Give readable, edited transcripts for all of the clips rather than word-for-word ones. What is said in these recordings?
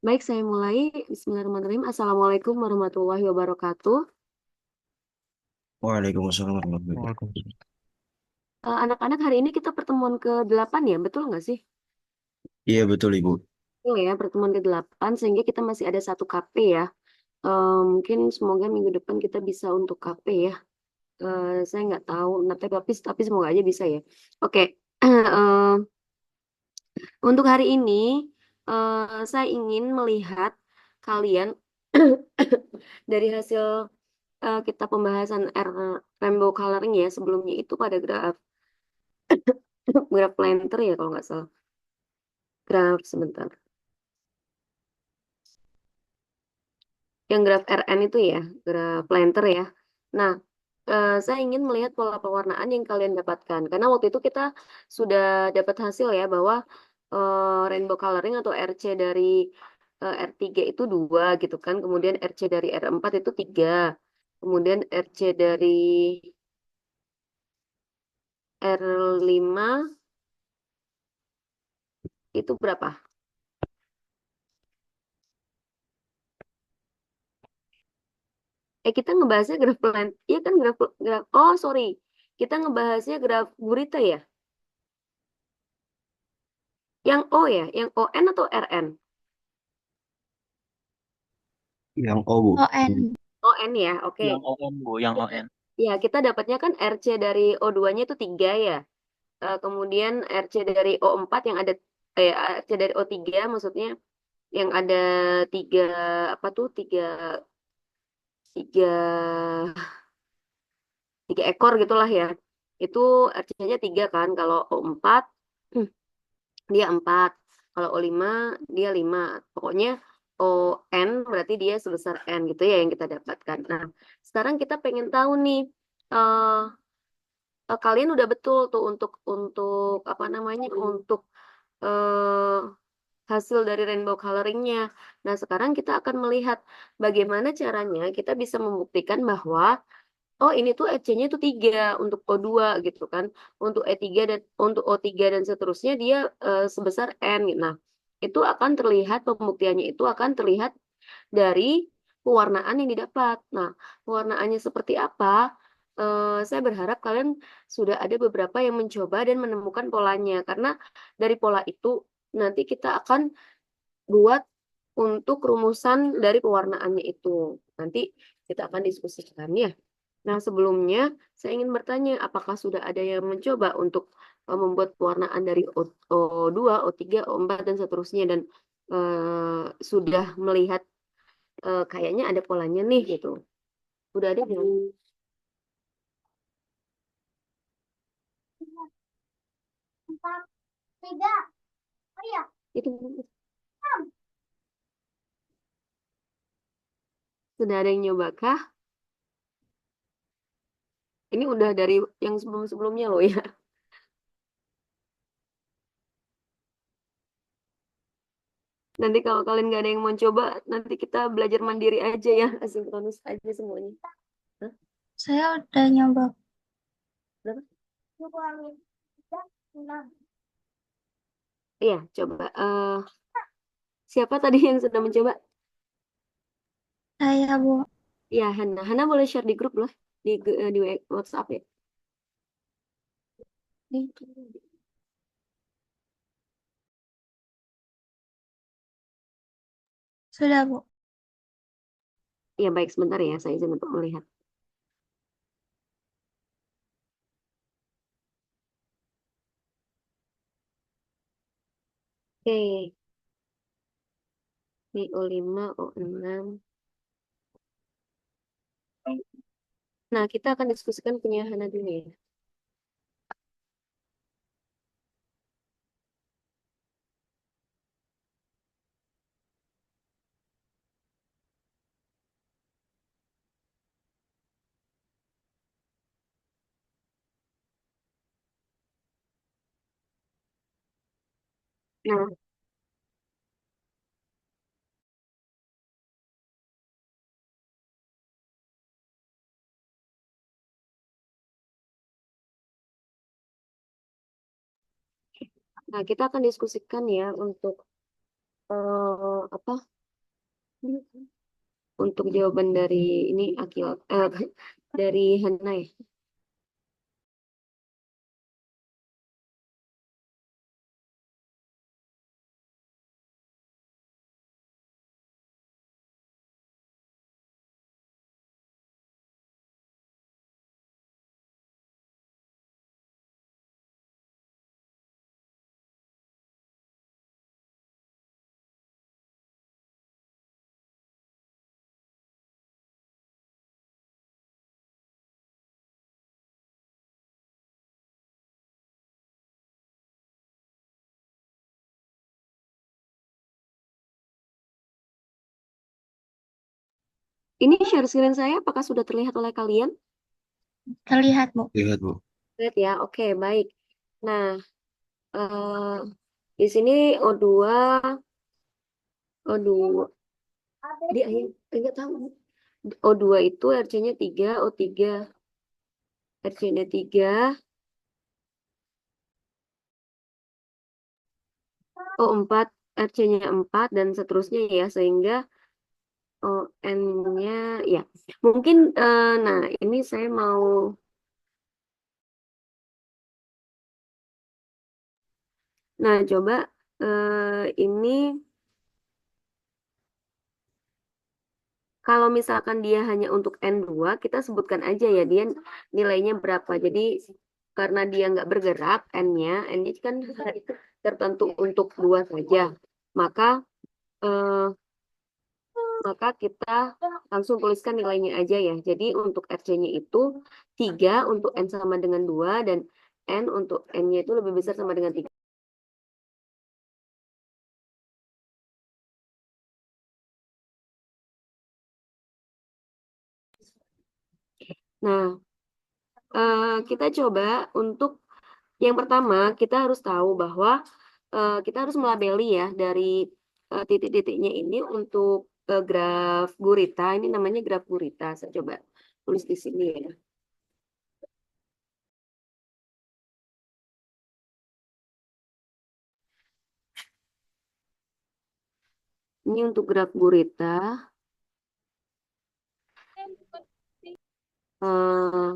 Baik, saya mulai. Bismillahirrahmanirrahim. Assalamualaikum warahmatullahi wabarakatuh. Waalaikumsalam warahmatullahi wabarakatuh. Waalaikumsalam. Anak-anak, hari ini kita pertemuan ke-8 ya, betul nggak sih? Iya betul Ibu. Betul ya, pertemuan ke-8, sehingga kita masih ada satu KP ya. Mungkin semoga minggu depan kita bisa untuk KP ya. Saya nggak tahu, nah, tapi semoga aja bisa ya. Oke, eh, untuk hari ini saya ingin melihat kalian dari hasil kita pembahasan rainbow coloring ya, sebelumnya itu pada graf graf planter ya kalau nggak salah. Graf sebentar. Yang graf RN itu ya, graf planter ya. Nah, saya ingin melihat pola pewarnaan yang kalian dapatkan. Karena waktu itu kita sudah dapat hasil ya bahwa rainbow coloring atau RC dari R3 itu 2 gitu kan. Kemudian RC dari R4 itu 3. Kemudian RC dari R5 itu berapa? Kita ngebahasnya graf plan, iya kan graf. Oh sorry, kita ngebahasnya graf gurita ya. Yang O ya, yang ON atau RN? Yang O Bu. ON. ON ya, oke. Yang ON, Bu, yang ON. Ya, kita dapatnya kan RC dari O2-nya itu 3 ya. Kemudian RC dari O4 yang ada, RC dari O3 maksudnya yang ada 3, apa tuh, 3, 3 ekor gitulah ya. Itu RC-nya 3 kan, kalau O4 dia 4. Kalau O5 dia 5. Pokoknya ON berarti dia sebesar N gitu ya yang kita dapatkan. Nah, sekarang kita pengen tahu nih, eh kalian udah betul tuh untuk apa namanya, untuk eh hasil dari rainbow coloringnya. Nah, sekarang kita akan melihat bagaimana caranya kita bisa membuktikan bahwa oh ini tuh EC-nya itu 3 untuk O2 gitu kan. Untuk O3 dan seterusnya dia sebesar N. Nah, itu akan terlihat, pembuktiannya itu akan terlihat dari pewarnaan yang didapat. Nah, pewarnaannya seperti apa? Saya berharap kalian sudah ada beberapa yang mencoba dan menemukan polanya, karena dari pola itu nanti kita akan buat untuk rumusan dari pewarnaannya itu. Nanti kita akan diskusikan ya. Nah, sebelumnya saya ingin bertanya, apakah sudah ada yang mencoba untuk membuat pewarnaan dari O2, O3, O4, dan seterusnya, dan sudah melihat kayaknya ada polanya nih gitu. Udah ada belum? Empat, tiga. Oh iya. Itu sudah ada yang nyoba kah? Ini udah dari yang sebelum-sebelumnya loh ya. Nanti kalau kalian nggak ada yang mau coba, nanti kita belajar mandiri aja ya, asinkronus aja semuanya. Hah? Saya udah nyoba. Berapa? Dua, tiga, enam. Iya, coba. Siapa tadi yang sudah mencoba? Saya, Bu. Ya, Hana. Hana boleh share di grup loh, di WhatsApp ya. Sudah, Bu. Iya, baik, sebentar ya, saya izin untuk melihat. Oke, ini O5, O6. Nah, kita akan diskusikan punya Hana dulu ya. Nah, nah, kita akan diskusikan ya untuk Apa untuk jawaban dari ini Akil dari Hana ya. Ini share screen saya apakah sudah terlihat oleh kalian? Terlihat, Bu. Lihat, Bu. Lihat ya, oke baik. Nah, di sini O2, O2, dia enggak tahu. O2 itu RC-nya 3, O3, RC-nya 3, O4, RC-nya 4, dan seterusnya ya, sehingga ON-nya, ya. Mungkin, nah ini saya mau, nah coba ini, kalau misalkan dia hanya untuk N2, kita sebutkan aja ya, dia nilainya berapa. Jadi, karena dia nggak bergerak, N-nya kan tertentu untuk 2 saja. Maka, eh, maka kita langsung tuliskan nilainya aja ya. Jadi, untuk RC-nya itu 3 untuk N sama dengan 2, dan N untuk N-nya itu lebih besar sama dengan 3. Nah, kita coba untuk yang pertama, kita harus tahu bahwa kita harus melabeli ya dari titik-titiknya ini untuk graf gurita. Ini namanya graf gurita. Saya coba tulis di sini ya. Ini untuk graf gurita. eh,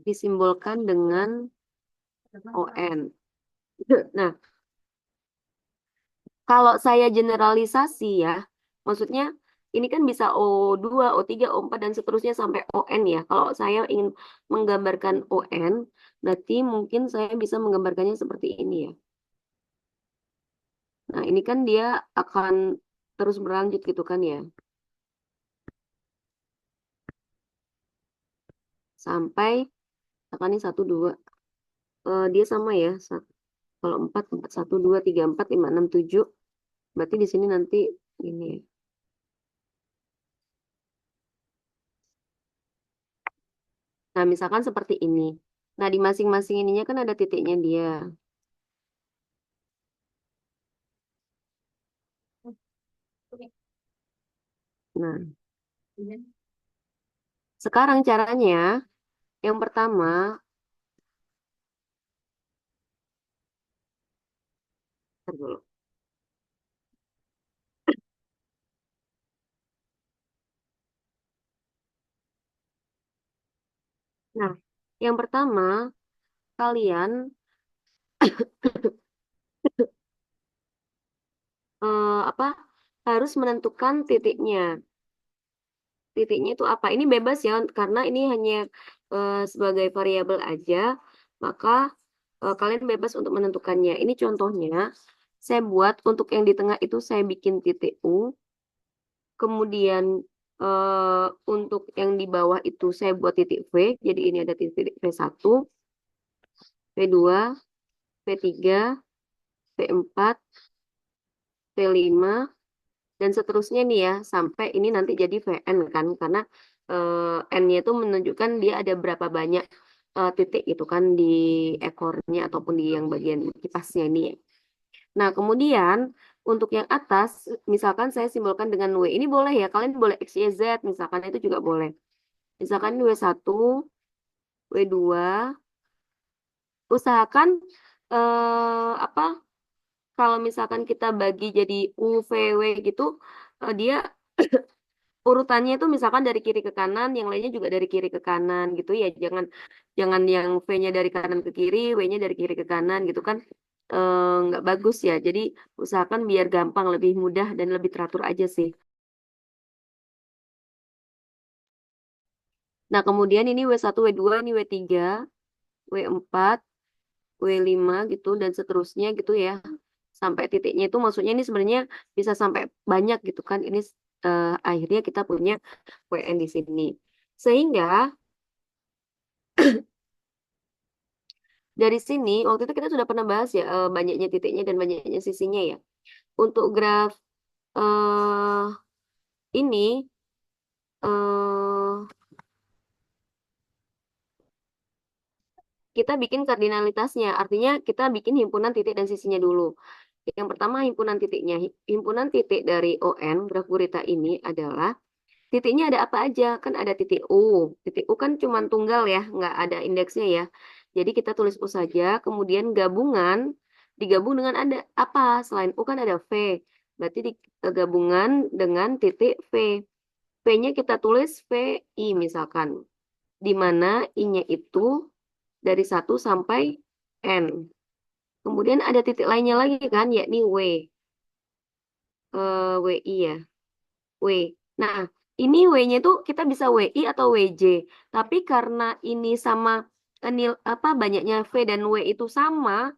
Disimbolkan dengan ON. Nah, kalau saya generalisasi ya, maksudnya ini kan bisa O2, O3, O4, dan seterusnya sampai ON ya. Kalau saya ingin menggambarkan ON, berarti mungkin saya bisa menggambarkannya seperti ini ya. Nah, ini kan dia akan terus berlanjut gitu kan ya. Sampai, misalkan ini 1, 2. Dia sama ya. Kalau 4, 4, 1, 2, 3, 4, 5, 6, 7. Berarti di sini nanti ini ya. Nah, misalkan seperti ini. Nah, di masing-masing ininya kan ada titiknya dia. Nah, sekarang caranya, yang pertama, ntar dulu. Nah, yang pertama, kalian apa harus menentukan titiknya. Titiknya itu apa? Ini bebas ya, karena ini hanya sebagai variabel aja, maka kalian bebas untuk menentukannya. Ini contohnya, saya buat untuk yang di tengah itu saya bikin titik U, kemudian untuk yang di bawah itu saya buat titik V, jadi ini ada titik V1, V2, V3, V4, V5, dan seterusnya nih ya, sampai ini nanti jadi VN kan, karena N-nya itu menunjukkan dia ada berapa banyak titik itu kan di ekornya ataupun di yang bagian kipasnya ini ya. Nah, kemudian untuk yang atas, misalkan saya simbolkan dengan W. Ini boleh ya, kalian boleh X, Y, Z, misalkan itu juga boleh. Misalkan W1, W2, usahakan apa kalau misalkan kita bagi jadi U, V, W gitu, dia urutannya itu misalkan dari kiri ke kanan, yang lainnya juga dari kiri ke kanan gitu ya. Jangan jangan yang V-nya dari kanan ke kiri, W-nya dari kiri ke kanan gitu kan. Nggak bagus ya. Jadi usahakan biar gampang, lebih mudah dan lebih teratur aja sih. Nah, kemudian ini W1, W2, ini W3, W4, W5 gitu dan seterusnya gitu ya. Sampai titiknya itu maksudnya ini sebenarnya bisa sampai banyak gitu kan. Ini akhirnya kita punya WN di sini. Sehingga dari sini waktu itu kita sudah pernah bahas ya banyaknya titiknya dan banyaknya sisinya ya. Untuk graf eh ini eh kita bikin kardinalitasnya. Artinya kita bikin himpunan titik dan sisinya dulu. Yang pertama himpunan titiknya. Himpunan titik dari ON graf gurita ini adalah titiknya ada apa aja? Kan ada titik U. Titik U kan cuma tunggal ya, nggak ada indeksnya ya. Jadi kita tulis U saja, kemudian gabungan, digabung dengan ada apa? Selain U kan ada V. Berarti gabungan dengan titik V. V-nya kita tulis VI misalkan. Di mana I-nya itu dari 1 sampai N. Kemudian ada titik lainnya lagi kan, yakni W. WI ya. W. Nah, ini W-nya itu kita bisa WI atau WJ. Tapi karena ini sama apa banyaknya V dan W itu sama.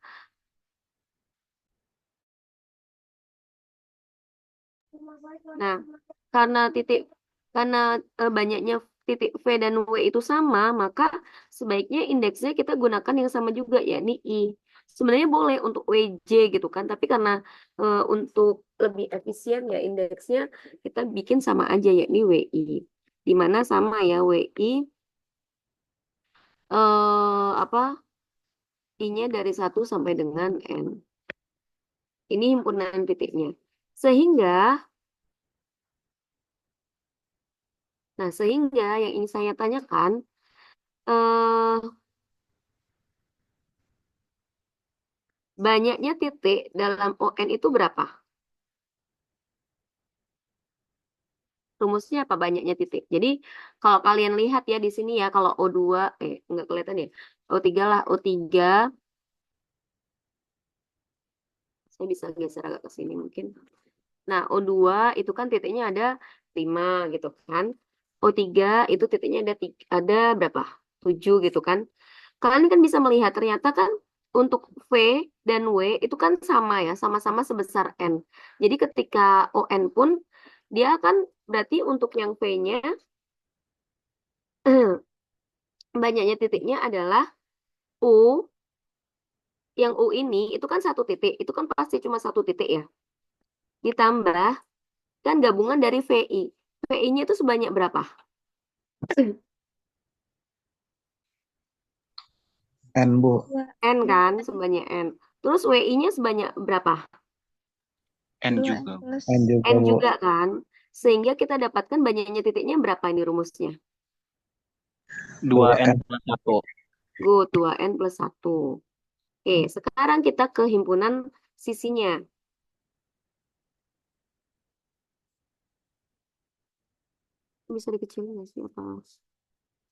Nah, karena titik karena banyaknya titik V dan W itu sama, maka sebaiknya indeksnya kita gunakan yang sama juga yakni I. Sebenarnya boleh untuk WJ gitu kan, tapi karena untuk lebih efisien ya indeksnya kita bikin sama aja yakni WI. Di mana sama ya WI apa I-nya dari 1 sampai dengan N. Ini himpunan titiknya. Sehingga sehingga yang ingin saya tanyakan eh banyaknya titik dalam ON itu berapa? Rumusnya apa banyaknya titik? Jadi kalau kalian lihat ya di sini ya, kalau O2, nggak kelihatan ya, O3 lah, O3, saya bisa geser agak ke sini mungkin. Nah, O2 itu kan titiknya ada 5 gitu kan. O3 itu titiknya ada berapa? 7 gitu kan. Kalian kan bisa melihat ternyata kan untuk V dan W itu kan sama ya, sama-sama sebesar N. Jadi ketika ON pun dia kan berarti untuk yang V-nya banyaknya titiknya adalah U. Yang U ini itu kan satu titik, itu kan pasti cuma satu titik ya. Ditambah kan gabungan dari VI. VI-nya itu sebanyak berapa? N, Bu. N kan, sebanyak N. Terus WI-nya sebanyak berapa? N 2 juga. plus N juga, N Bu. juga kan. Sehingga kita dapatkan banyaknya titiknya berapa ini rumusnya? 2N plus 1. Good, 2N plus 1. Oke, sekarang kita ke himpunan sisinya. Bisa dikecilin nggak sih? Apa?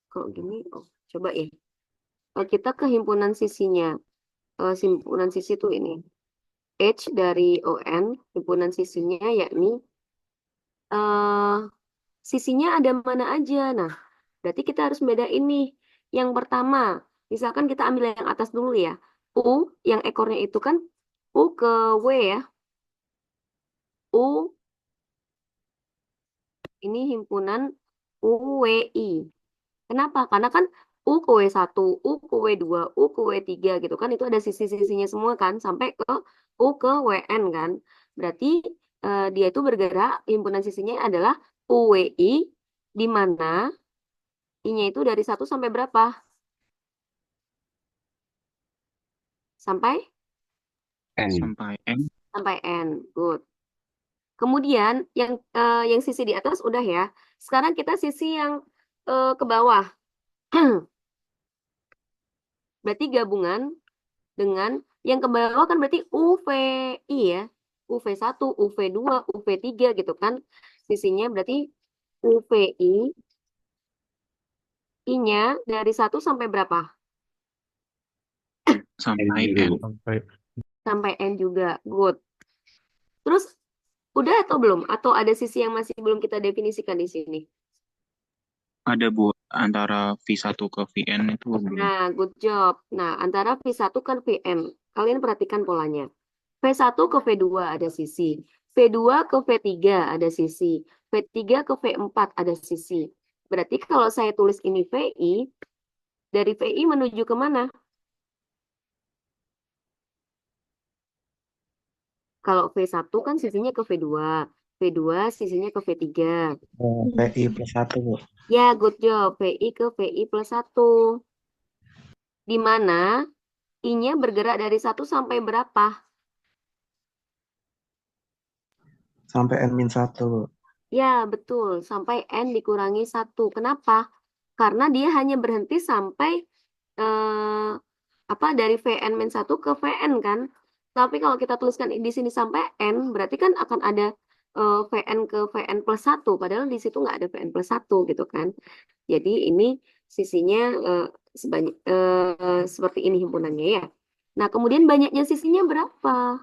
Kalau gini, oh, coba ya. Kita ke himpunan sisinya. Himpunan sisi itu ini. H dari ON, himpunan sisinya yakni eh sisinya ada mana aja. Nah, berarti kita harus bedain nih. Yang pertama, misalkan kita ambil yang atas dulu ya. U, yang ekornya itu kan U ke W ya. U, ini himpunan UWI. Kenapa? Karena kan U ke W1, U ke W2, U ke W3 gitu kan. Itu ada sisi-sisinya semua kan. Sampai ke U ke WN kan. Berarti dia itu bergerak, himpunan sisinya adalah UWI, di mana I-nya itu dari 1 sampai berapa? Sampai? N. Sampai N. Sampai N. Good. Kemudian yang sisi di atas udah ya. Sekarang kita sisi yang ke bawah. Berarti gabungan dengan Yang ke bawah kan berarti UVI ya. UV1, UV2, UV3 gitu kan. Sisinya berarti UVI, I-nya dari 1 sampai berapa? Sampai N N. dulu. Sampai N juga. Good. Terus udah atau belum? Atau ada sisi yang masih belum kita definisikan di sini? Ada Bu, antara V1 ke Vn itu belum. Nah, good job. Nah, antara V1 kan Vn. Kalian perhatikan polanya. V1 ke V2 ada sisi. V2 ke V3 ada sisi. V3 ke V4 ada sisi. Berarti kalau saya tulis ini VI, dari VI menuju ke mana? Kalau V1 kan sisinya ke V2. V2 sisinya ke V3. PI plus 1, Bu. Ya, good job. VI ke VI plus 1. Di mana I-nya bergerak dari 1 sampai berapa? Sampai N-1, Bu. Ya, betul. Sampai N dikurangi 1. Kenapa? Karena dia hanya berhenti sampai eh, apa dari Vn-1 ke Vn kan. Tapi kalau kita tuliskan di sini sampai N, berarti kan akan ada Vn ke Vn plus 1. Padahal di situ nggak ada Vn plus 1 gitu kan. Jadi ini sisinya sebanyak seperti ini himpunannya ya. Nah, kemudian banyaknya sisinya berapa?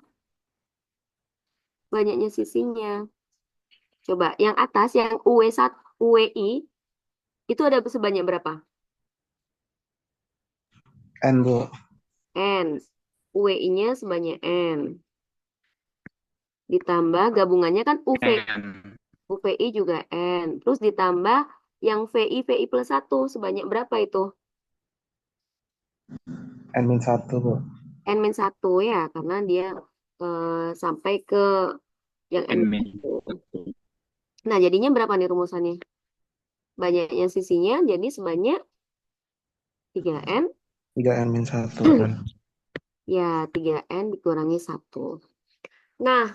Banyaknya sisinya. Coba yang atas yang UW1, UWI itu ada sebanyak berapa? N, Bu. N. UWI-nya sebanyak N. Ditambah gabungannya kan UV, N. UVI juga N. Terus ditambah yang VI, VI plus 1 sebanyak berapa itu? N-1, Bu. N-1 ya, karena dia sampai ke yang N min. N-1. Nah, jadinya berapa nih rumusannya? Banyaknya sisinya, jadi sebanyak 3N. 3N-1. Ya, 3N dikurangi 1. Nah,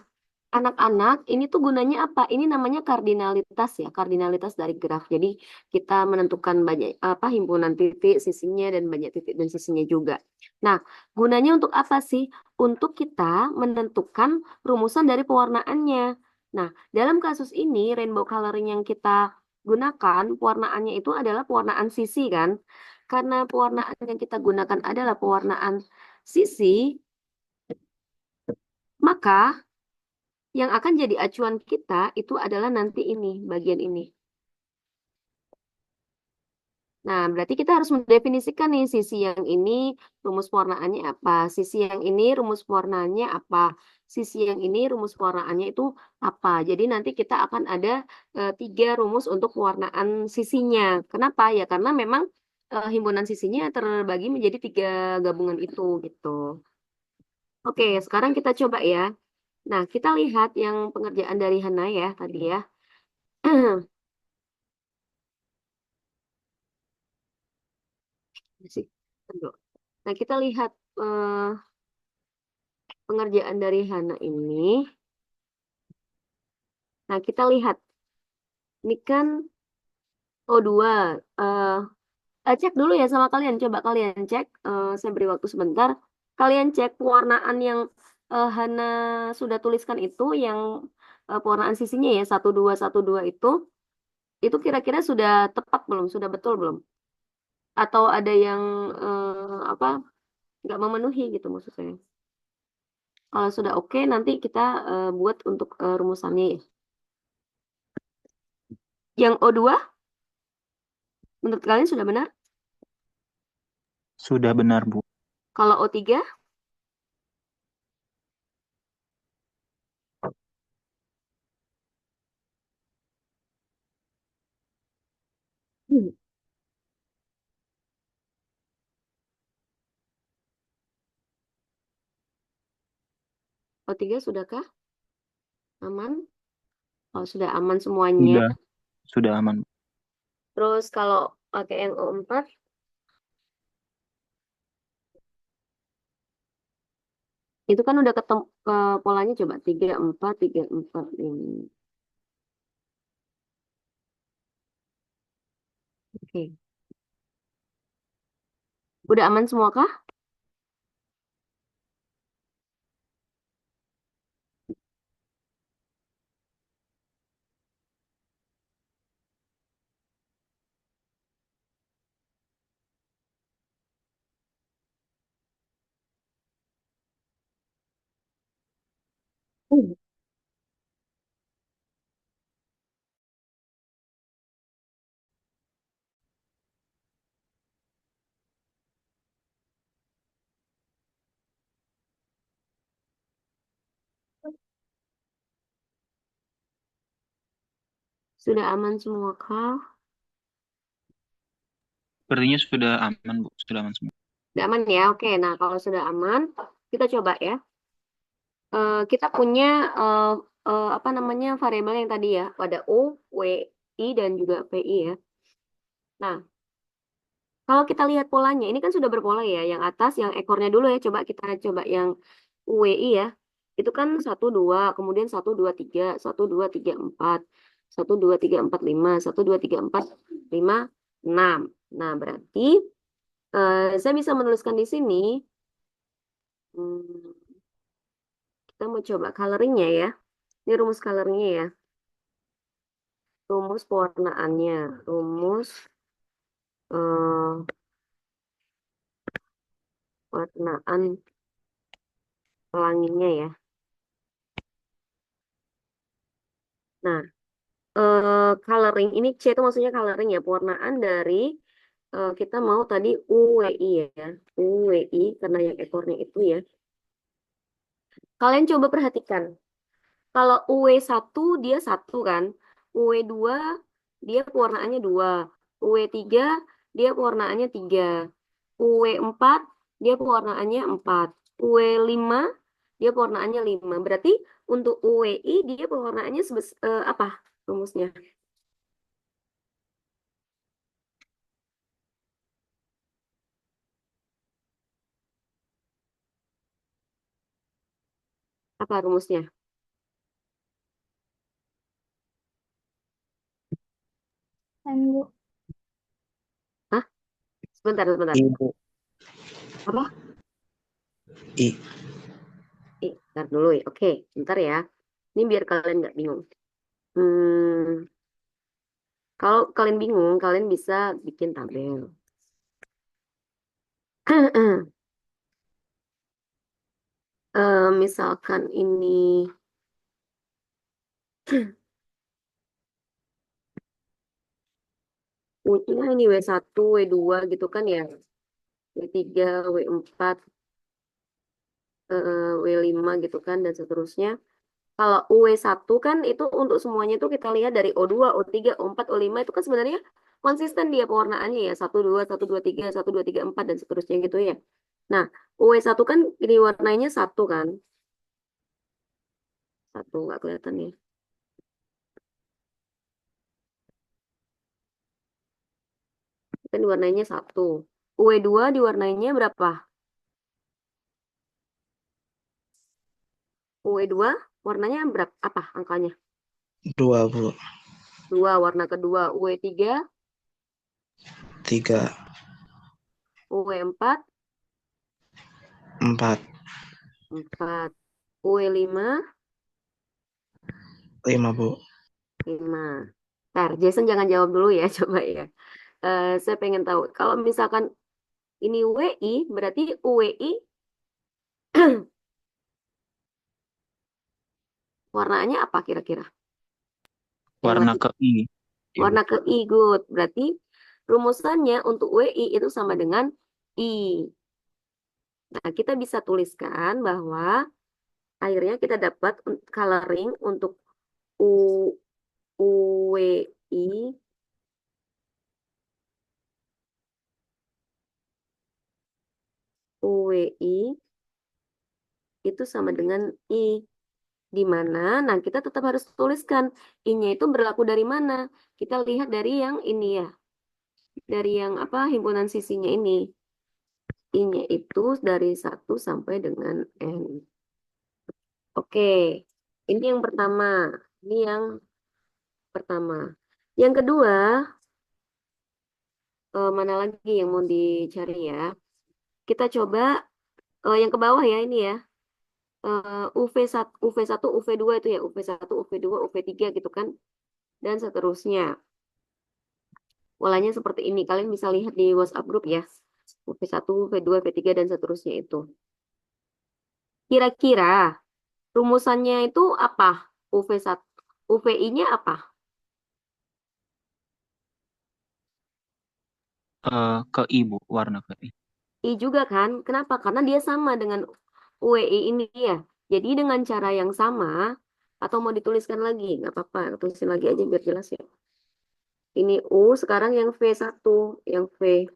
anak-anak, ini tuh gunanya apa? Ini namanya kardinalitas ya, kardinalitas dari graf. Jadi kita menentukan banyak apa himpunan titik, sisinya dan banyak titik dan sisinya juga. Nah, gunanya untuk apa sih? Untuk kita menentukan rumusan dari pewarnaannya. Nah, dalam kasus ini rainbow coloring yang kita gunakan, pewarnaannya itu adalah pewarnaan sisi kan? Karena pewarnaan yang kita gunakan adalah pewarnaan sisi, maka yang akan jadi acuan kita itu adalah nanti ini, bagian ini. Nah, berarti kita harus mendefinisikan nih sisi yang ini rumus pewarnaannya apa, sisi yang ini rumus pewarnaannya apa, sisi yang ini rumus pewarnaannya itu apa. Jadi nanti kita akan ada 3 rumus untuk pewarnaan sisinya. Kenapa? Ya karena memang himpunan sisinya terbagi menjadi 3 gabungan itu gitu. Oke, sekarang kita coba ya. Nah, kita lihat yang pengerjaan dari Hana ya tadi ya. Sih. Nah, kita lihat pengerjaan dari Hana ini. Nah, kita lihat. Ini kan O2. Eh, cek dulu ya sama kalian. Coba kalian cek. Saya beri waktu sebentar. Kalian cek pewarnaan yang Hana sudah tuliskan itu. Yang pewarnaan sisinya ya. 1212 itu. Itu kira-kira sudah tepat belum? Sudah betul belum? Atau ada yang apa nggak memenuhi gitu maksud saya. Kalau sudah oke, nanti kita buat untuk rumusannya ya. Yang O2, menurut kalian sudah benar? Sudah benar Bu. Kalau O3, hmm, O3 sudahkah? Aman? Kalau sudah aman semuanya. Sudah aman. Terus kalau pakai yang O4, itu kan udah ketemu polanya coba 34, 34 ini. Oke. Udah aman semua kah? Hmm. Sudah aman semua kah? Sepertinya sudah aman, Bu. Sudah aman semua. Sudah aman ya? Oke, nah kalau sudah aman, kita coba ya. Kita punya eh, apa namanya variabel yang tadi ya, ada U, W, I, dan juga PI ya. Nah, kalau kita lihat polanya, ini kan sudah berpola ya. Yang atas, yang ekornya dulu ya. Coba kita coba yang UWI ya. Itu kan satu 2 kemudian satu 2 3 1 2 3 4 1 2 3 4 5 1 2 3 4 5 6. Nah, berarti saya bisa menuliskan di sini. hmm, kita mau coba coloringnya ya. Ini rumus coloringnya ya. Rumus pewarnaannya. Rumus warnaan pelanginya ya. Nah, coloring ini C itu maksudnya coloring ya, pewarnaan dari kita mau tadi UWI ya, UWI karena yang ekornya itu ya. Kalian coba perhatikan, kalau UW1 dia satu kan, UW2 dia pewarnaannya 2, UW3 dia pewarnaannya 3, UW4 dia pewarnaannya 4, UW5 dia pewarnaannya 5. Berarti untuk UWI dia pewarnaannya apa rumusnya? Apa rumusnya? Kan, Bu. Hah? Sebentar, sebentar. I, Bu. Apa? I. Ntar dulu ya. Oke, bentar ya. Ini biar kalian nggak bingung. Hmm, kalau kalian bingung, kalian bisa bikin tabel. Misalkan ini ini W1, W2 gitu kan ya. W3, W4, W5 gitu kan dan seterusnya. Kalau UW1 kan itu untuk semuanya itu kita lihat dari O2, O3, O4, O5 itu kan sebenarnya konsisten dia pewarnaannya ya. 1, 2, 1, 2, 3, 1, 2, 3, 4 dan seterusnya gitu ya. Nah, UW1 kan diwarnainya satu kan. Satu nggak kelihatan ya. Kan diwarnainya satu. UW2 diwarnainya berapa? UW2 warnanya berapa? Apa angkanya? 2, Bu. 2 warna kedua. UW3, 3, UW4, 4, 4. UW5, 5, Bu. 5. Ntar, Jason jangan jawab dulu ya, coba ya. Saya pengen tahu. Kalau misalkan ini WI, berarti UWI warnanya apa kira-kira? Yang Warna lagi ke I, Ibu. warna ke I, good. Berarti rumusannya untuk WI itu sama dengan I. Nah, kita bisa tuliskan bahwa akhirnya kita dapat coloring untuk U UWI UWI itu sama dengan I. Di mana? Nah, kita tetap harus tuliskan I-nya itu berlaku dari mana? Kita lihat dari yang ini ya. Dari yang apa? Himpunan sisinya ini. I-nya itu dari 1 sampai dengan N. Oke. Ini yang pertama. Ini yang pertama. Yang kedua, mana lagi yang mau dicari ya? Kita coba yang ke bawah ya ini ya. UV1, UV1, UV2 itu ya. UV1, UV2, UV3 gitu kan. Dan seterusnya. Polanya seperti ini. Kalian bisa lihat di WhatsApp grup ya. V1, V2, V3, dan seterusnya itu. Kira-kira Rumusannya itu apa? UV1, UVI-nya apa? Ke I, Bu. Warna ke I. I juga kan? Kenapa? Karena dia sama dengan UEI ini ya. Jadi dengan cara yang sama, atau mau dituliskan lagi? Nggak apa-apa, tulisin lagi aja biar jelas ya. Ini U, sekarang yang V1, yang V1,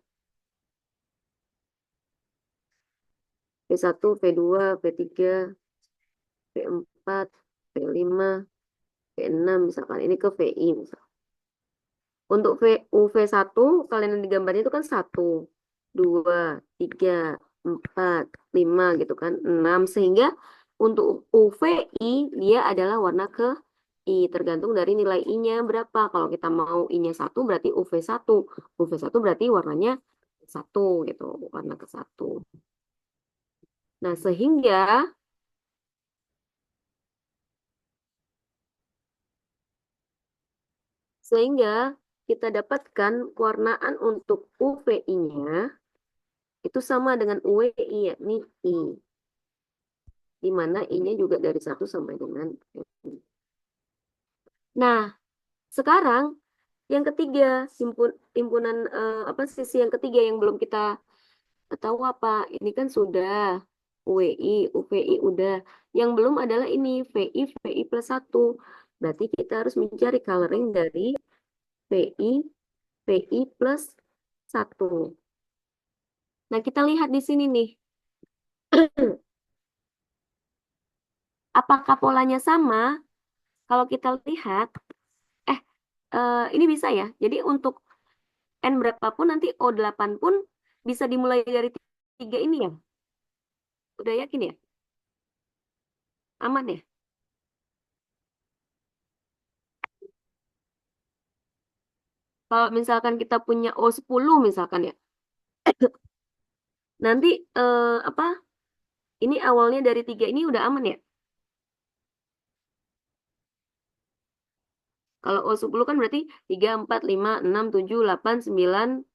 V2, V3, V4, V5, V6 misalkan. Ini ke VI misalkan. Untuk UV1, kalian yang digambarnya itu kan 1, 2, 3, 4, 5 gitu kan. 6. Sehingga untuk UVI dia adalah warna ke I. Tergantung dari nilai I-nya berapa. Kalau kita mau I-nya 1 berarti UV1. UV1 berarti warnanya 1 gitu. Warna ke 1. Nah sehingga kita dapatkan warnaan untuk UVI-nya itu sama dengan UWI, yakni I. Di mana I-nya juga dari 1 sampai dengan N. Nah, sekarang yang ketiga, himpunan apa sisi yang ketiga yang belum kita tahu apa? Ini kan sudah UWI, UVI udah. Yang belum adalah ini VI, VI plus 1. Berarti kita harus mencari coloring dari VI, VI plus 1. Nah, kita lihat di sini nih. Apakah polanya sama? Kalau kita lihat, eh, ini bisa ya. Jadi untuk N berapapun nanti O8 pun bisa dimulai dari 3 ini ya. Udah yakin ya? Aman ya? Kalau misalkan kita punya O10 misalkan ya. Nanti apa? Ini awalnya dari 3 ini udah aman ya? Kalau O10 kan berarti 3, 4, 5, 6, 7, 8, 9,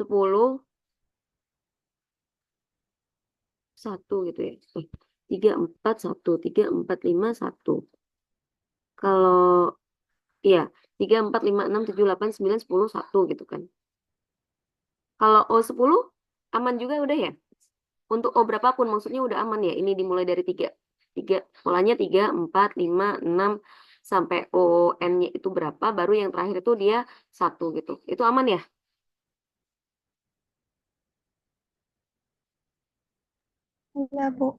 10, 1 gitu ya. 3, 4, 1, 3, 4, 5, 1. Kalau iya, 3, 4, 5, 6, 7, 8, 9, 10, 1 gitu kan. Kalau O10 aman juga udah ya? Untuk O berapapun maksudnya udah aman ya. Ini dimulai dari 3. 3 polanya 3, 4, 5, 6 sampai ON-nya itu berapa, baru yang terakhir itu dia 1 gitu. Itu aman ya? Iya, Bu.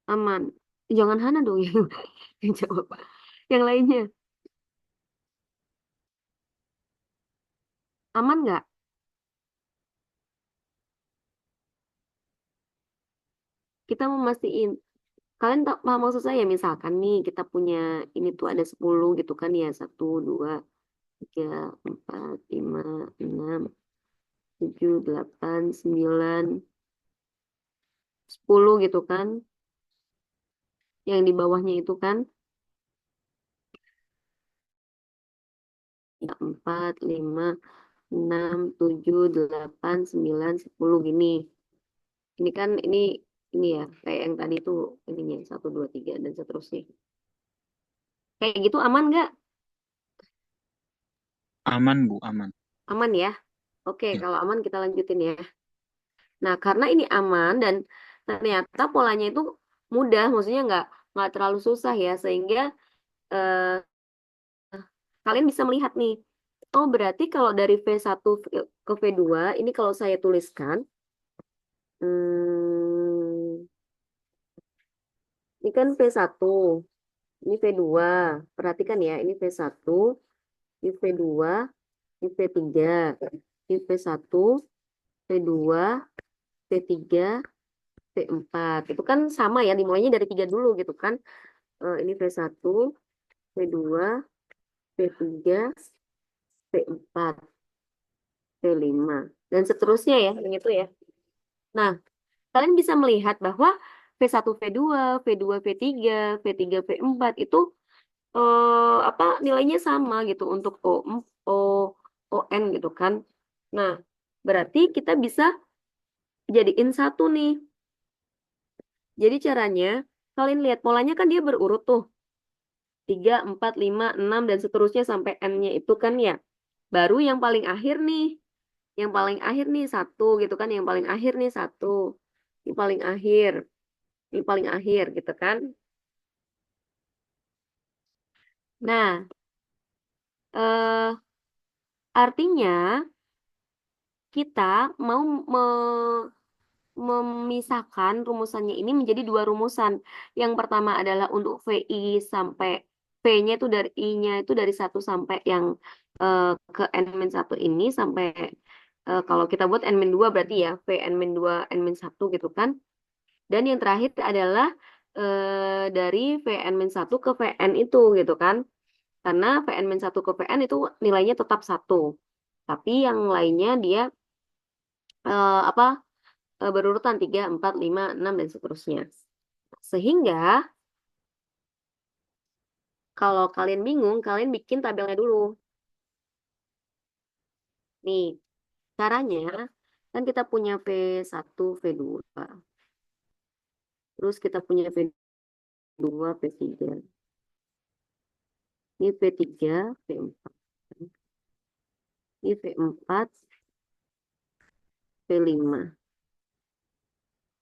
Aman. Jangan Hana dong yang jawab. Yang lainnya aman nggak? Kita mau mastiin. Kalian tak paham maksud saya, misalkan nih kita punya ini tuh ada 10 gitu kan ya. 1, 2, 3, 4, 5, 6, 7, 8, 9, 10 gitu kan. Yang di bawahnya itu kan 4, 5, 6, 7, 8, 9, 10 gini. Ini kan ini ya kayak yang tadi tuh ininya 1, 2, 3 dan seterusnya. Kayak gitu aman nggak? Aman, Bu, aman. Aman ya. Oke, Ya. kalau aman kita lanjutin ya. Nah, karena ini aman dan ternyata polanya itu mudah, maksudnya nggak terlalu susah ya, sehingga eh, kalian bisa melihat nih. Oh, berarti kalau dari V1 ke V2, ini kalau saya tuliskan, hmm, ini kan V1, ini V2. Perhatikan ya, ini V1, ini V2, ini V3, ini V1, V2, V3, V4. Itu kan sama ya, dimulainya dari 3 dulu gitu kan. Ini V1, V2, V3, V4, V5, dan seterusnya ya, yang itu ya. Nah, kalian bisa melihat bahwa V1, V2, V2, V3, V3, V4 itu apa nilainya sama gitu untuk O, ON gitu kan. Nah, berarti kita bisa jadiin satu nih. Jadi caranya, kalian lihat polanya kan dia berurut tuh. 3, 4, 5, 6, dan seterusnya sampai N-nya itu kan ya. Baru yang paling akhir nih. Yang paling akhir nih 1 gitu kan. Yang paling akhir nih 1. Yang paling akhir. Yang paling akhir gitu kan. Nah, eh, artinya kita mau memisahkan rumusannya ini menjadi dua rumusan. Yang pertama adalah untuk VI sampai V-nya itu dari I-nya itu dari 1 sampai yang ke N-1 ini sampai kalau kita buat N-2 berarti ya V N-2 N-1 gitu kan. Dan yang terakhir adalah dari Vn-1 ke Vn itu gitu kan. Karena Vn-1 ke Vn itu nilainya tetap 1. Tapi yang lainnya dia apa berurutan 3, 4, 5, 6, dan seterusnya. Sehingga kalau kalian bingung, kalian bikin tabelnya dulu. Nih, caranya kan kita punya V1, V2. Terus kita punya V2, V3. Ini V3, V4. Ini V4, V5.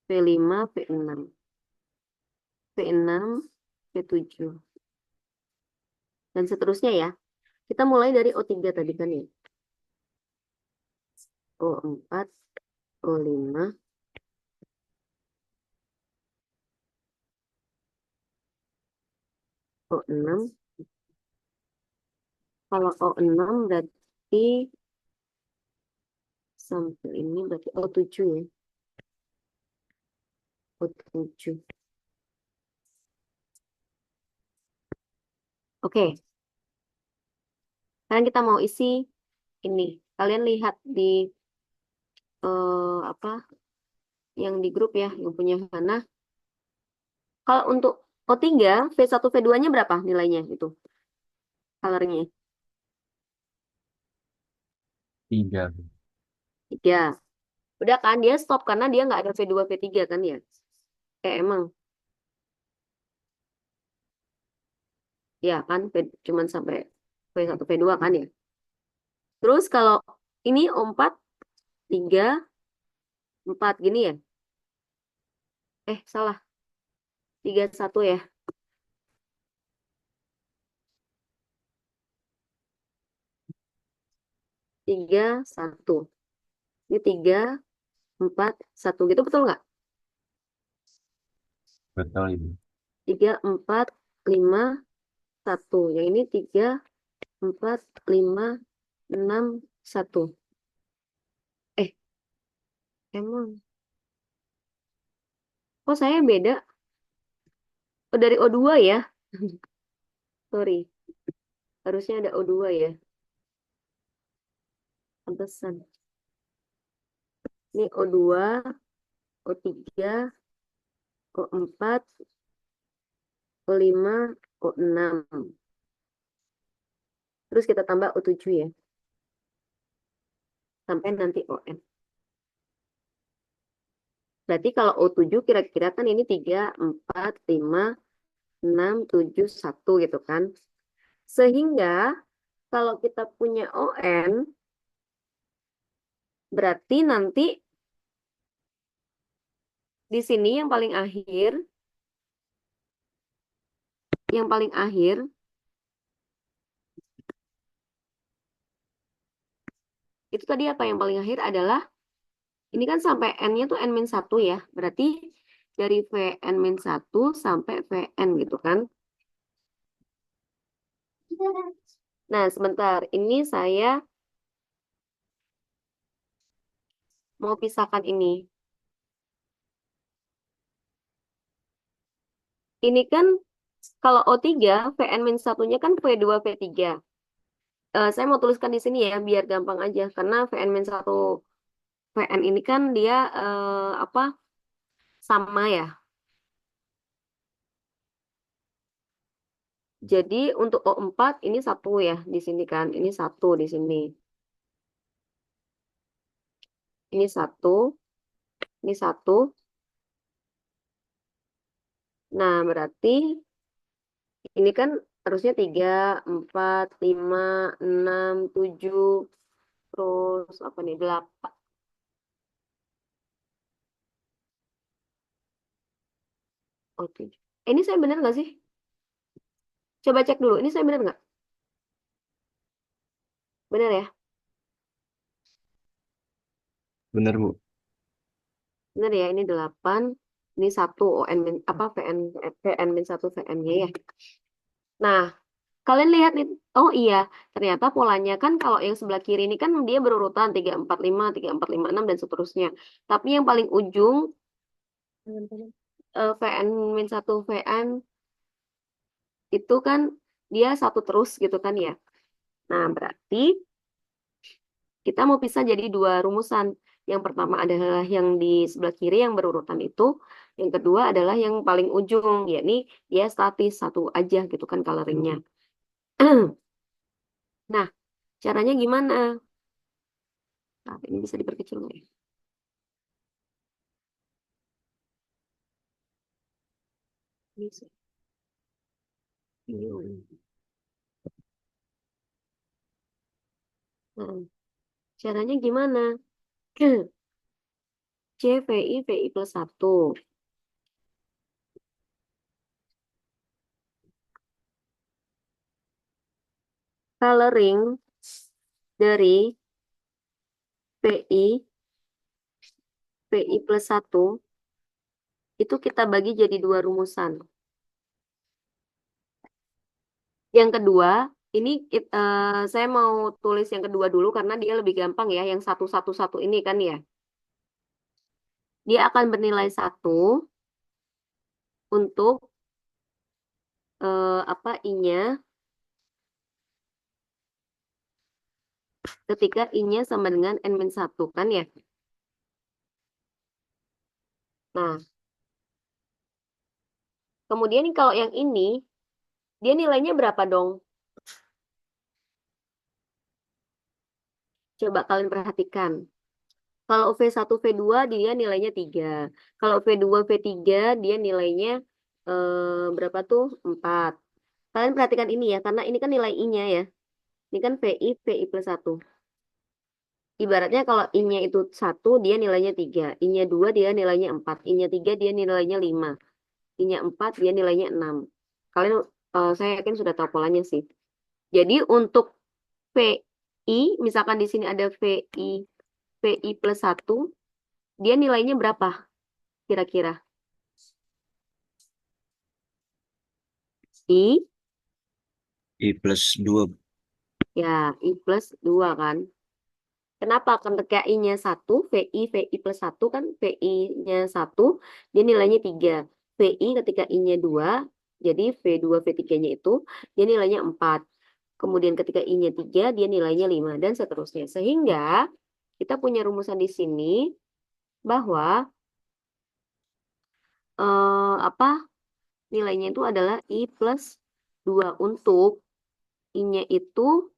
V5, V6. V6, V7. Dan seterusnya ya. Kita mulai dari O3 tadi kan ya. O4, O5, O6. Kalau O6 berarti sampai ini berarti O7 ya. O7. Oke. Sekarang kita mau isi ini. Kalian lihat di apa yang di grup ya, yang punya Hana. Kalau untuk O3, V1, V2-nya berapa nilainya itu? Colornya? 3. 3. Udah kan, dia stop karena dia nggak ada V2, V3 kan ya? Emang. Ya kan, cuman sampai V1, V2 kan ya? Terus kalau ini O4, 3, 4 gini ya? Salah. 3, 1 ya? 3, 1. Ini 3, 4, 1 gitu, betul nggak? Betul ini. 3, 4, 5, 1. Yang ini 3, 4, 5, 6, 1. Eh, emang. Kok saya beda? Oh, dari O2 ya? Sorry. Harusnya ada O2 ya. Pantesan. Ini O2, O3, O4, O5, O6. Terus kita tambah O7 ya. Sampai nanti ON. Berarti kalau O7 kira-kira kan ini 3, 4, 5, 6, 7, 1 gitu kan. Sehingga kalau kita punya ON, berarti nanti di sini yang paling akhir itu tadi apa yang paling akhir adalah ini kan sampai N-nya tuh N-1 ya. Berarti dari Vn-1 sampai Vn gitu kan. Nah, sebentar. Ini saya mau pisahkan ini. Ini kan kalau O3, Vn-1-nya kan V2, V3. Saya mau tuliskan di sini ya, biar gampang aja. Karena Vn-1, Vn ini kan dia apa sama ya. Jadi untuk O4 ini 1 ya di sini kan. Ini 1 di sini. Ini 1. Ini 1. Nah, berarti ini kan harusnya 3, 4, 5, 6, 7, terus apa nih, 8. Oh, 7. Ini saya benar nggak sih? Coba cek dulu, ini saya benar nggak? Benar ya? Bener, Bu. Benar ya, ini 8. Ini 1, ON, apa, VN, VN min 1, VN-nya ya. Nah, kalian lihat nih, oh iya, ternyata polanya kan kalau yang sebelah kiri ini kan dia berurutan 3, 4, 5, 3, 4, 5, 6, dan seterusnya. Tapi yang paling ujung, VN min 1, VN, itu kan dia satu terus gitu kan ya. Nah, berarti kita mau pisah jadi dua rumusan. Yang pertama adalah yang di sebelah kiri yang berurutan itu. Yang kedua adalah yang paling ujung, yakni dia statis satu aja gitu kan coloringnya. Nah, caranya gimana? Nah, ini bisa diperkecil nggak ya? Bisa. Iya. Nah, caranya gimana? CVI, VI plus 1. Coloring dari VI, VI plus 1, itu kita bagi jadi dua rumusan. Yang kedua, ini saya mau tulis yang kedua dulu karena dia lebih gampang ya. Yang 1, 1, 1 ini kan ya. Dia akan bernilai 1 untuk apa, I-nya ketika I-nya sama dengan N-1 kan ya. Nah, kemudian nih kalau yang ini, dia nilainya berapa dong? Coba kalian perhatikan. Kalau V1, V2 dia nilainya 3. Kalau V2, V3 dia nilainya berapa tuh? 4. Kalian perhatikan ini ya, karena ini kan nilai I-nya ya. Ini kan VI, VI plus 1. Ibaratnya kalau I-nya itu 1, dia nilainya 3. I-nya 2, dia nilainya 4. I-nya 3, dia nilainya 5. I-nya 4, dia nilainya 6. Kalian, saya yakin sudah tahu polanya sih. Jadi untuk VI, misalkan di sini ada VI, VI plus 1, dia nilainya berapa kira-kira? I, I plus 2. ya, I plus 2 kan. Kenapa? Ketika I-nya 1, VI, VI plus 1 kan VI-nya 1, dia nilainya 3. VI ketika I-nya 2, jadi V2, V3-nya itu, dia nilainya 4. Kemudian ketika I-nya 3, dia nilainya 5, dan seterusnya. Sehingga kita punya rumusan di sini bahwa apa, nilainya itu adalah I plus 2 untuk I-nya itu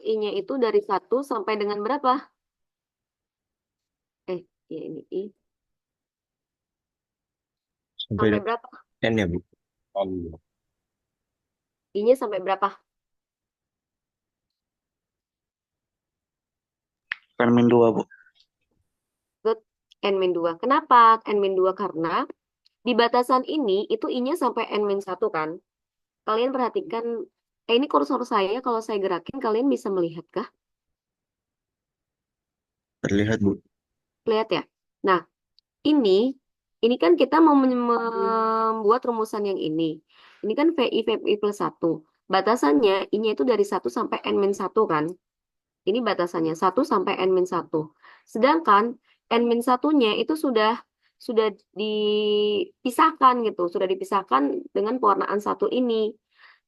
I-nya itu dari 1 sampai dengan berapa? Ya ini I. Sampai Sampai berapa? N ya, Bu? N. I-nya sampai berapa? N-2, Bu. Good. N-2. Kenapa N-2? Karena di batasan ini itu I-nya sampai N-1 kan. Kalian perhatikan, ini kursor saya kalau saya gerakin kalian bisa melihat kah? Terlihat, Bu. Lihat ya. Nah, ini kan kita mau membuat rumusan yang ini. Ini kan VI, VI plus 1. Batasannya I-nya itu dari 1 sampai N-1 kan. Ini batasannya 1 sampai N-1. Sedangkan N-1-nya itu sudah dipisahkan gitu, sudah dipisahkan dengan pewarnaan 1 ini.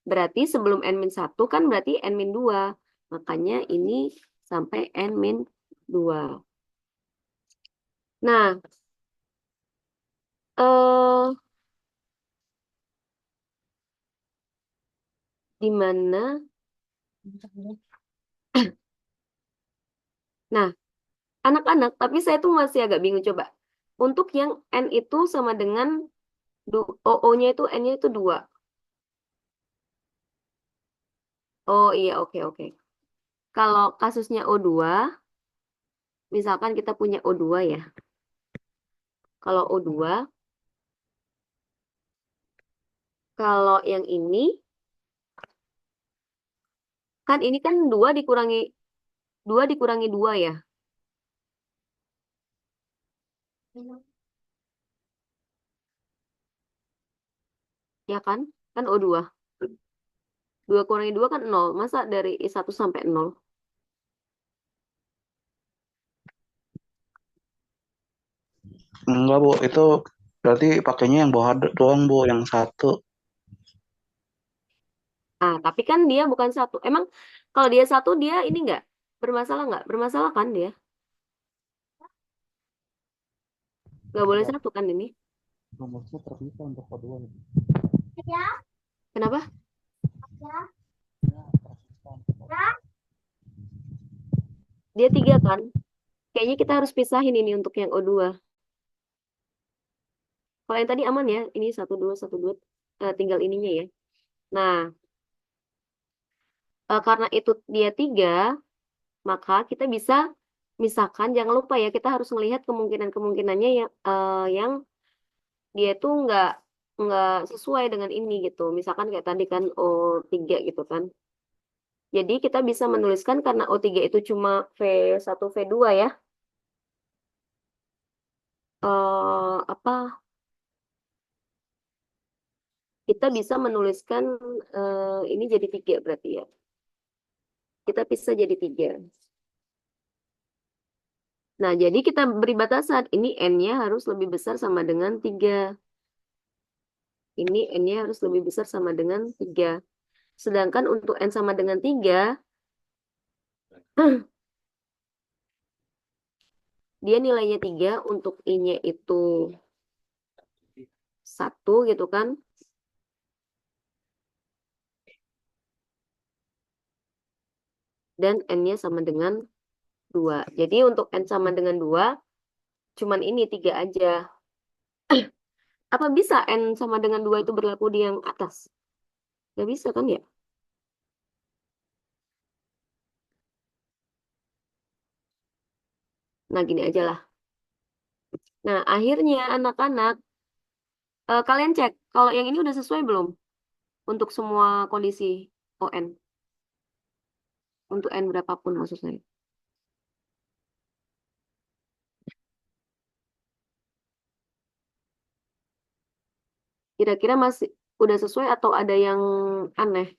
Berarti sebelum N-1 kan berarti N-2. Makanya ini sampai N-2. Nah, eh di mana? Nah, anak-anak, tapi saya tuh masih agak bingung coba. Untuk yang N itu sama dengan OO-nya itu N-nya itu 2. Oh iya, oke, oke. Kalau kasusnya O2, misalkan kita punya O2 ya. Kalau O2, kalau yang ini, kan ini kan 2 dikurangi 2 ya. Ya kan? Kan O2. 2 kurangi 2 kan 0. Masa dari 1 sampai 0? Enggak, Bu. Itu berarti pakainya yang bawah doang, Bu. Yang satu. Ah, tapi kan dia bukan 1. Emang kalau dia 1, dia ini nggak? Bermasalah nggak? Bermasalah kan dia? Nggak boleh 1 kan ini? Rumusnya terpisah untuk kedua itu. Kenapa? Dia 3 kan? Kayaknya kita harus pisahin ini untuk yang O2. Kalau yang tadi aman ya, ini 1, 2, 1, 2, tinggal ininya ya. Nah, karena itu dia 3, maka kita bisa misalkan, jangan lupa ya, kita harus melihat kemungkinan-kemungkinannya yang dia itu nggak sesuai dengan ini gitu. Misalkan kayak tadi kan O3 gitu kan. Jadi kita bisa menuliskan karena O3 itu cuma V1, V2 ya. Apa? Kita bisa menuliskan ini jadi 3 berarti ya. Kita bisa jadi 3. Nah, jadi kita beri batasan. Ini N-nya harus lebih besar sama dengan 3. Ini N-nya harus lebih besar sama dengan 3. Sedangkan untuk N sama dengan 3, dia nilainya 3, untuk I-nya itu 1 gitu kan. Dan N-nya sama dengan 2. Jadi untuk N sama dengan 2, cuman ini 3 aja. Apa bisa N sama dengan 2 itu berlaku di yang atas? Gak bisa kan ya? Nah, gini aja lah. Nah, akhirnya anak-anak, kalian cek kalau yang ini udah sesuai belum untuk semua kondisi ON, untuk N berapapun maksud saya. Kira-kira masih udah sesuai atau ada yang aneh?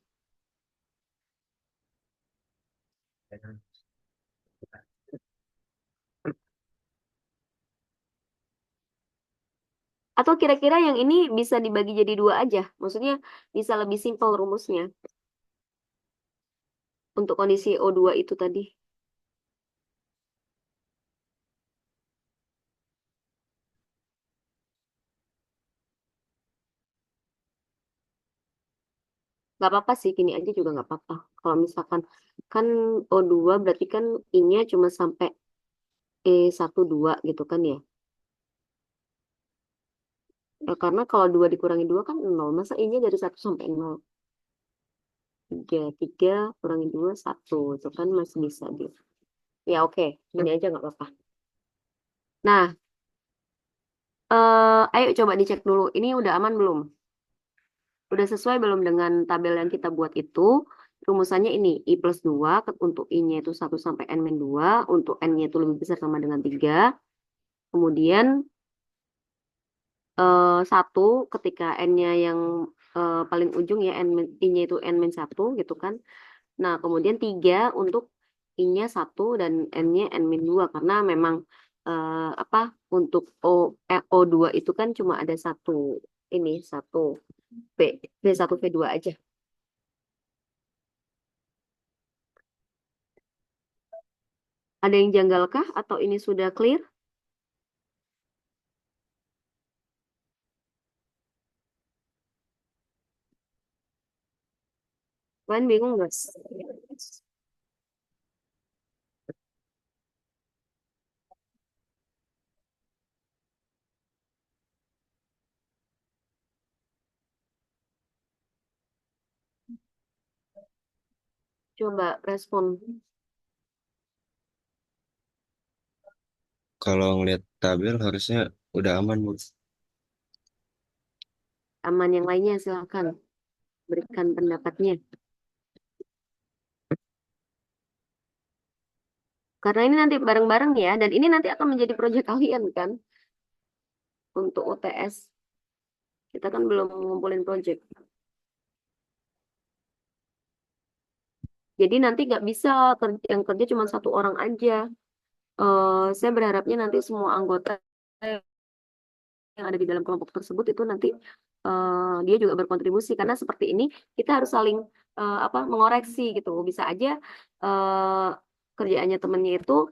Atau kira-kira yang ini bisa dibagi jadi 2 aja? Maksudnya bisa lebih simpel rumusnya untuk kondisi O2 itu tadi. Gak apa-apa sih, gini aja juga gak apa-apa. Kalau misalkan kan O2 berarti kan I-nya cuma sampai E1, 2 gitu kan ya. Karena kalau 2 dikurangi 2 kan 0. Masa I-nya dari 1 sampai 0? 3, 3 kurangi 2, 1. Itu kan masih bisa dia. Ya oke, gini aja gak apa-apa. Nah, ayo coba dicek dulu. Ini udah aman belum? Udah sesuai belum dengan tabel yang kita buat itu? Rumusannya ini, I+2, untuk I-nya itu 1 sampai N-2, untuk N-nya itu lebih besar sama dengan 3. Kemudian 1 ketika N-nya yang paling ujung ya, I-nya itu N-1 gitu kan. Nah, kemudian 3 untuk I-nya 1 dan N-nya N-2, karena memang apa, untuk O2 itu kan cuma ada satu V1, V2 aja. Ada yang janggalkah atau ini sudah clear? Kalian bingung nggak? Coba respon. Kalau ngeliat tabel harusnya udah aman, Bu. Aman, yang lainnya silakan berikan pendapatnya. Karena ini nanti bareng-bareng ya, dan ini nanti akan menjadi proyek kalian kan untuk UTS. Kita kan belum ngumpulin proyek. Jadi nanti nggak bisa yang kerja cuma satu orang aja. Saya berharapnya nanti semua anggota yang ada di dalam kelompok tersebut itu nanti dia juga berkontribusi, karena seperti ini kita harus saling apa mengoreksi gitu. Bisa aja eh, kerjaannya temennya itu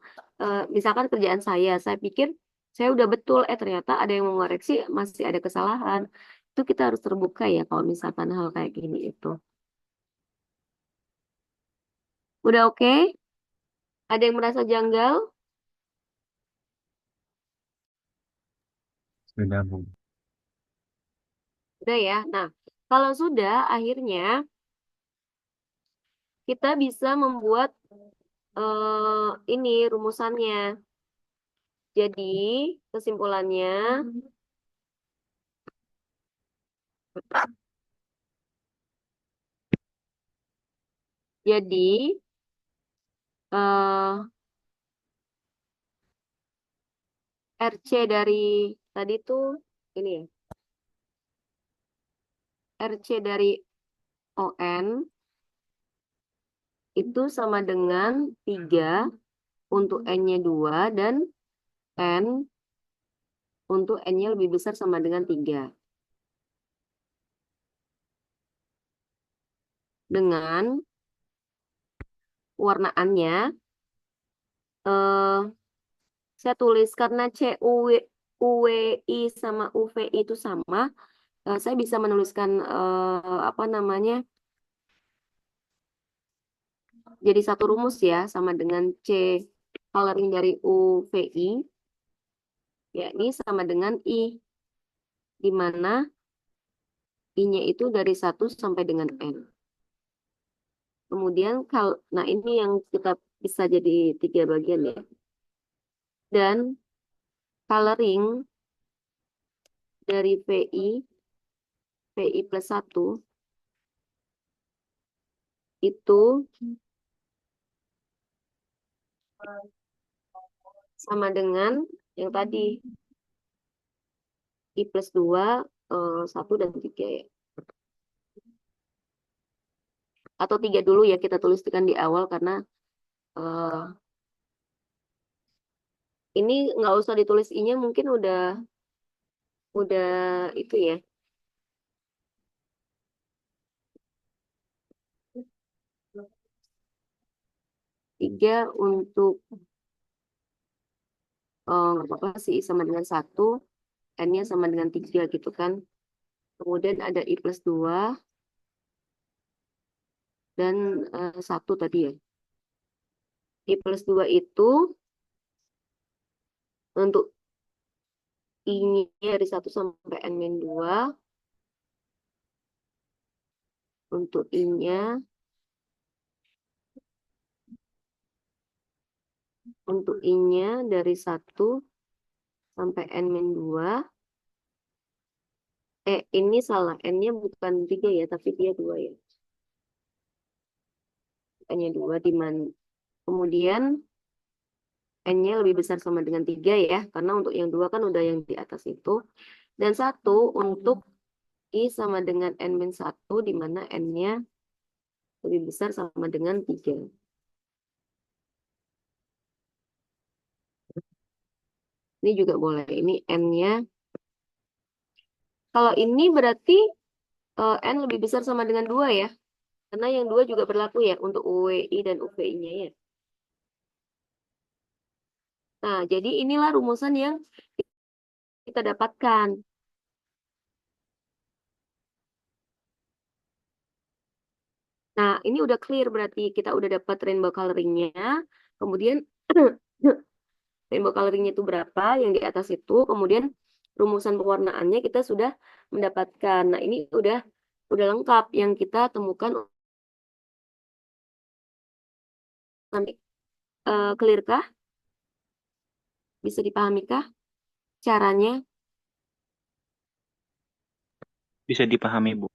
misalkan kerjaan saya pikir saya udah betul, ternyata ada yang mengoreksi masih ada kesalahan. Itu kita harus terbuka ya kalau misalkan hal kayak gini itu. Udah oke? Ada yang merasa janggal? Sudah, Bu. Udah ya. Nah, kalau sudah akhirnya kita bisa membuat ini rumusannya. Jadi, kesimpulannya, jadi eh, RC dari tadi tuh ini ya, RC dari ON itu sama dengan 3 untuk N-nya 2 dan N untuk N-nya lebih besar sama dengan 3. Dengan warnaannya, eh, saya tulis karena UWI sama UVI itu sama, saya bisa menuliskan apa namanya, jadi satu rumus ya, sama dengan C coloring dari UVI, yakni sama dengan I, di mana I-nya itu dari 1 sampai dengan N. Kemudian, nah ini yang kita bisa jadi 3 bagian ya. Dan coloring dari VI plus 1, itu sama dengan yang tadi, I plus 2, 1 dan 3 ya. Atau 3 dulu ya, kita tuliskan di awal karena ini nggak usah ditulis I-nya, mungkin udah itu ya. 3 untuk nggak apa-apa sih, I sama dengan 1, N-nya sama dengan 3 gitu kan. Kemudian ada I plus 2 dan 1 tadi ya. I plus 2 itu untuk I-nya dari 1 sampai N-2. Untuk I-nya, dari 1 sampai N-2. Ini salah. N-nya bukan 3 ya, tapi dia 2 ya. N-nya 2 di mana? Kemudian N-nya lebih besar sama dengan 3 ya, karena untuk yang 2 kan udah yang di atas itu. Dan 1 untuk I sama dengan N-1, di mana N-nya lebih besar sama dengan 3. Ini juga boleh. Ini N-nya. Kalau ini berarti N lebih besar sama dengan 2 ya. Karena yang 2 juga berlaku ya untuk UWI dan UVI-nya ya. Nah, jadi inilah rumusan yang kita dapatkan. Nah, ini udah clear, berarti kita udah dapat rainbow coloring-nya. Kemudian rainbow coloring-nya itu berapa yang di atas itu. Kemudian rumusan pewarnaannya kita sudah mendapatkan. Nah, ini udah lengkap yang kita temukan Nanti clear kah? Bisa dipahami kah caranya? Bisa dipahami, Bu.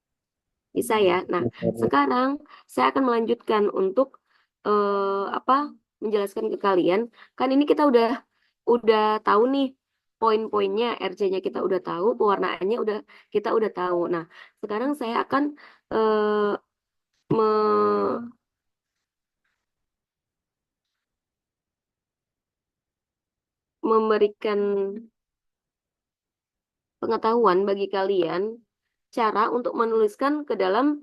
Bisa ya. Nah, sekarang saya akan melanjutkan untuk menjelaskan ke kalian. Kan ini kita udah tahu nih poin-poinnya, RC-nya kita udah tahu, pewarnaannya kita udah tahu. Nah, sekarang saya akan eh, me- memberikan pengetahuan bagi kalian cara untuk menuliskan ke dalam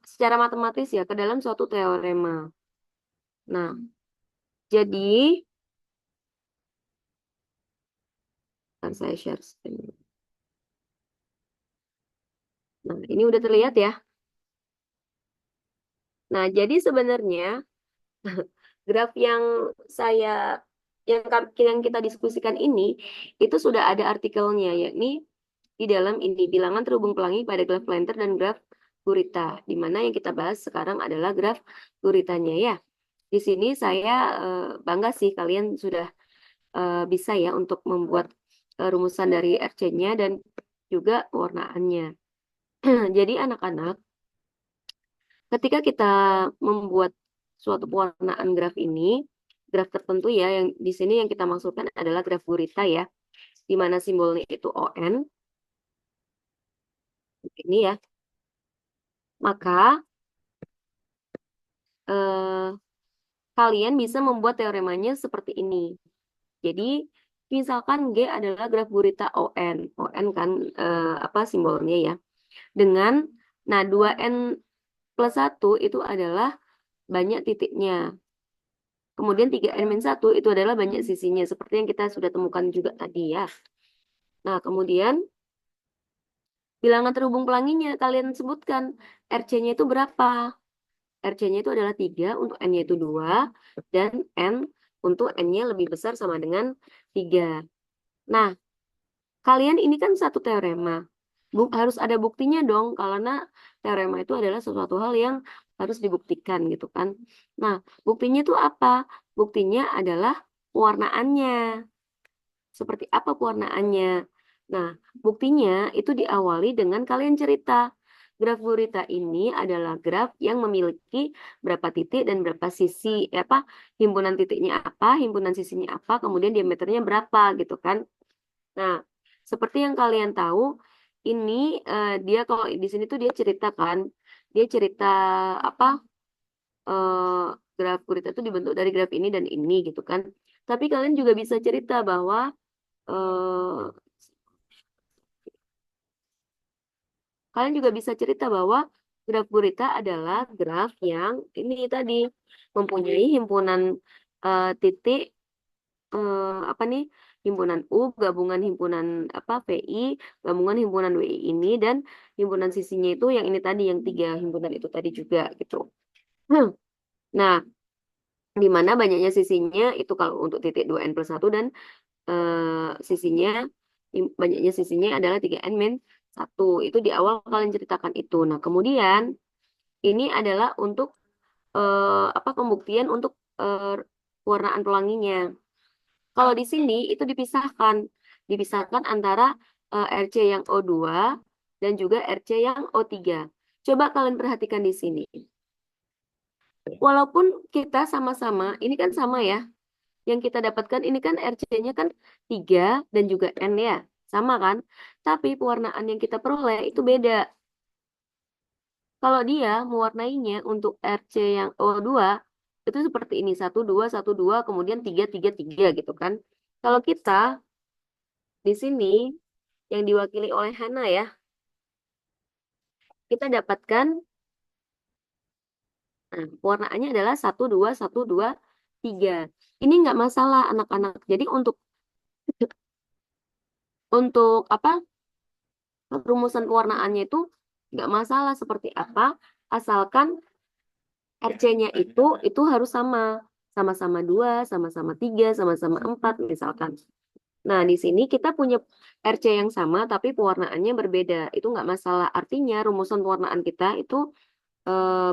secara matematis ya, ke dalam suatu teorema. Nah, jadi akan saya share screen. Nah, ini udah terlihat ya. Nah, jadi sebenarnya graf yang kita diskusikan ini itu sudah ada artikelnya, yakni di dalam ini bilangan terhubung pelangi pada graf Planter dan graf gurita, di mana yang kita bahas sekarang adalah graf guritanya ya. Di sini saya bangga sih kalian sudah bisa ya untuk membuat rumusan dari RC-nya dan juga warnaannya. Jadi anak-anak, ketika kita membuat suatu pewarnaan graf ini, graf tertentu ya, yang di sini yang kita maksudkan adalah graf gurita ya, di mana simbolnya itu ON, ini ya. Maka eh, kalian bisa membuat teoremanya seperti ini. Jadi misalkan G adalah graf gurita ON, ON kan simbolnya ya. Dengan nah 2N plus 1 itu adalah banyak titiknya. Kemudian 3N-1 itu adalah banyak sisinya, seperti yang kita sudah temukan juga tadi ya. Nah, kemudian bilangan terhubung pelanginya kalian sebutkan RC-nya itu berapa? RC-nya itu adalah 3, untuk N-nya itu 2, dan N untuk N-nya lebih besar sama dengan 3. Nah, kalian ini kan satu teorema. Harus ada buktinya dong, karena teorema itu adalah sesuatu hal yang harus dibuktikan gitu kan. Nah, buktinya itu apa? Buktinya adalah pewarnaannya. Seperti apa pewarnaannya? Nah, buktinya itu diawali dengan kalian cerita. Graf gurita ini adalah graf yang memiliki berapa titik dan berapa sisi, himpunan titiknya apa, himpunan sisinya apa, kemudian diameternya berapa gitu kan. Nah, seperti yang kalian tahu, ini dia kalau di sini tuh dia ceritakan, dia cerita apa eh, graf gurita itu dibentuk dari graf ini dan ini gitu kan. Tapi kalian juga bisa cerita bahwa eh, kalian juga bisa cerita bahwa graf gurita adalah graf yang ini tadi mempunyai himpunan titik himpunan U, gabungan himpunan VI, gabungan himpunan WI ini dan himpunan sisinya itu yang ini tadi yang 3 himpunan itu tadi juga gitu. Nah, di mana banyaknya sisinya itu kalau untuk titik 2N+1 dan sisinya banyaknya sisinya adalah 3N-1. Itu di awal kalian ceritakan itu. Nah, kemudian ini adalah untuk pembuktian untuk warnaan pelanginya. Kalau di sini itu dipisahkan antara RC yang O2 dan juga RC yang O3. Coba kalian perhatikan di sini. Walaupun kita sama-sama, ini kan sama ya. Yang kita dapatkan ini kan RC-nya kan 3 dan juga N ya. Sama kan? Tapi pewarnaan yang kita peroleh itu beda. Kalau dia mewarnainya untuk RC yang O2, itu seperti ini. 1, 2, 1, 2, kemudian 3, 3, 3 gitu kan. Kalau kita di sini yang diwakili oleh Hana ya, kita dapatkan pewarnaannya adalah 1, 2, 1, 2, 3. Ini nggak masalah anak-anak. Jadi untuk rumusan pewarnaannya itu nggak masalah seperti apa, asalkan RC-nya itu harus sama-sama 2, sama-sama 3, sama-sama 4 misalkan. Nah, di sini kita punya RC yang sama tapi pewarnaannya berbeda. Itu nggak masalah. Artinya rumusan pewarnaan kita itu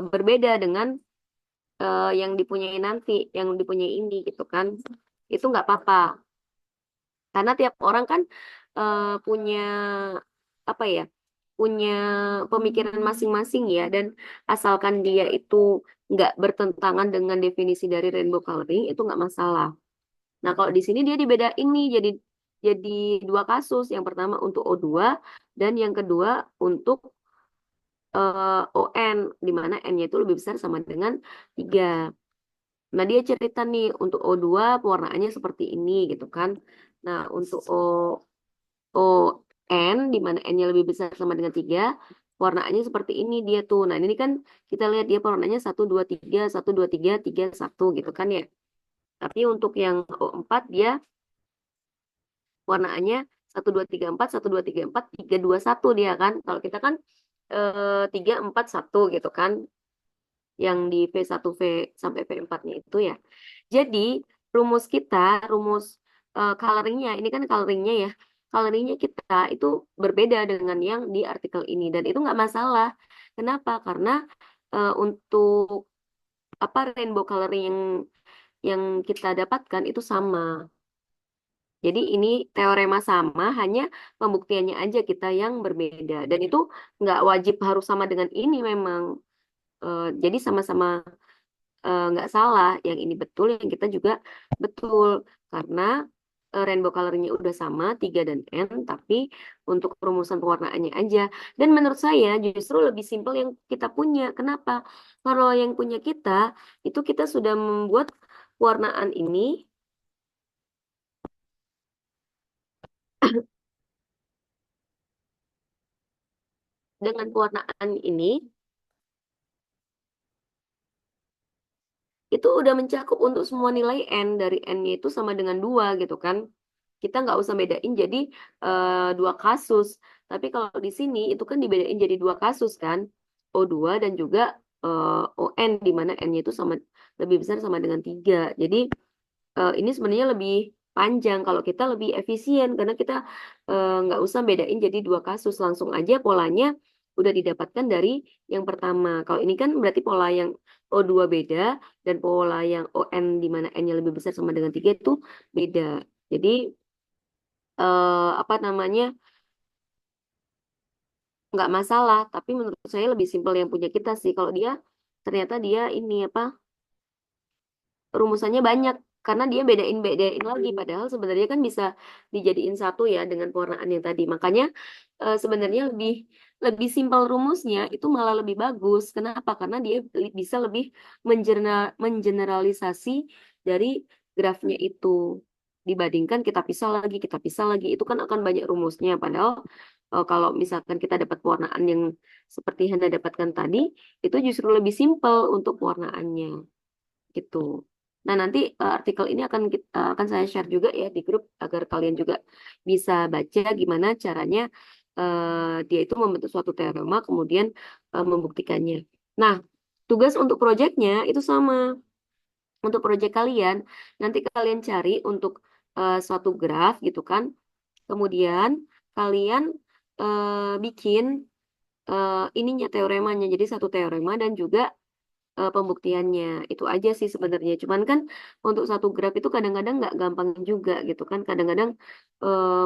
berbeda dengan yang dipunyai nanti, yang dipunyai ini gitu kan. Itu nggak apa-apa. Karena tiap orang kan punya apa ya? Punya pemikiran masing-masing ya, dan asalkan dia itu nggak bertentangan dengan definisi dari rainbow coloring itu nggak masalah. Nah, kalau di sini dia dibedain nih jadi dua kasus. Yang pertama untuk O2 dan yang kedua untuk ON, di mana N-nya itu lebih besar sama dengan 3. Nah, dia cerita nih untuk O2 pewarnaannya seperti ini gitu kan. Nah, untuk ON di mana N-nya lebih besar sama dengan 3, warnaannya seperti ini dia tuh. Nah, ini kan kita lihat dia pewarnaannya 1 2 3 1 2 3 3 1 gitu kan ya. Tapi untuk yang O4 dia warnaannya 1 2 3 4 1 2 3 4 3 2 1 dia kan. Kalau kita kan 3 4 1 gitu kan, yang di V1 sampai V4-nya itu ya. Jadi rumus kita, rumus coloringnya, ini kan coloringnya ya. Coloringnya kita itu berbeda dengan yang di artikel ini dan itu nggak masalah. Kenapa? Karena untuk apa rainbow coloring yang kita dapatkan itu sama. Jadi ini teorema sama, hanya pembuktiannya aja kita yang berbeda. Dan itu nggak wajib harus sama dengan ini memang. Jadi sama-sama nggak salah. Yang ini betul, yang kita juga betul. Karena rainbow colornya udah sama, 3 dan N, tapi untuk perumusan pewarnaannya aja. Dan menurut saya justru lebih simpel yang kita punya. Kenapa? Kalau yang punya kita, itu kita sudah membuat pewarnaan ini dengan pewarnaan ini itu udah mencakup untuk semua nilai N. Dari N-nya itu sama dengan 2 gitu kan. Kita nggak usah bedain jadi dua kasus. Tapi kalau di sini itu kan dibedain jadi dua kasus kan. O2 dan juga ON, di mana N-nya itu sama lebih besar sama dengan 3. Jadi ini sebenarnya lebih panjang kalau kita lebih efisien karena kita nggak usah bedain jadi dua kasus, langsung aja polanya udah didapatkan dari yang pertama. Kalau ini kan berarti pola yang O2 beda dan pola yang ON di mana N-nya lebih besar sama dengan 3 itu beda. Jadi apa namanya, nggak masalah, tapi menurut saya lebih simpel yang punya kita sih. Kalau dia ternyata dia ini apa, rumusannya banyak karena dia bedain lagi, padahal sebenarnya kan bisa dijadiin satu ya dengan pewarnaan yang tadi. Makanya sebenarnya lebih lebih simpel rumusnya itu malah lebih bagus. Kenapa? Karena dia bisa lebih mengeneralisasi dari grafnya itu dibandingkan kita pisah lagi itu kan akan banyak rumusnya. Padahal kalau misalkan kita dapat pewarnaan yang seperti yang Anda dapatkan tadi, itu justru lebih simpel untuk pewarnaannya gitu. Nah, nanti artikel ini akan saya share juga ya di grup agar kalian juga bisa baca gimana caranya dia itu membentuk suatu teorema kemudian membuktikannya. Nah, tugas untuk proyeknya itu sama. Untuk proyek kalian, nanti kalian cari untuk suatu graf gitu kan. Kemudian kalian bikin ininya teoremanya. Jadi satu teorema dan juga pembuktiannya. Itu aja sih sebenarnya. Cuman kan untuk satu graf itu kadang-kadang nggak gampang juga gitu kan. Kadang-kadang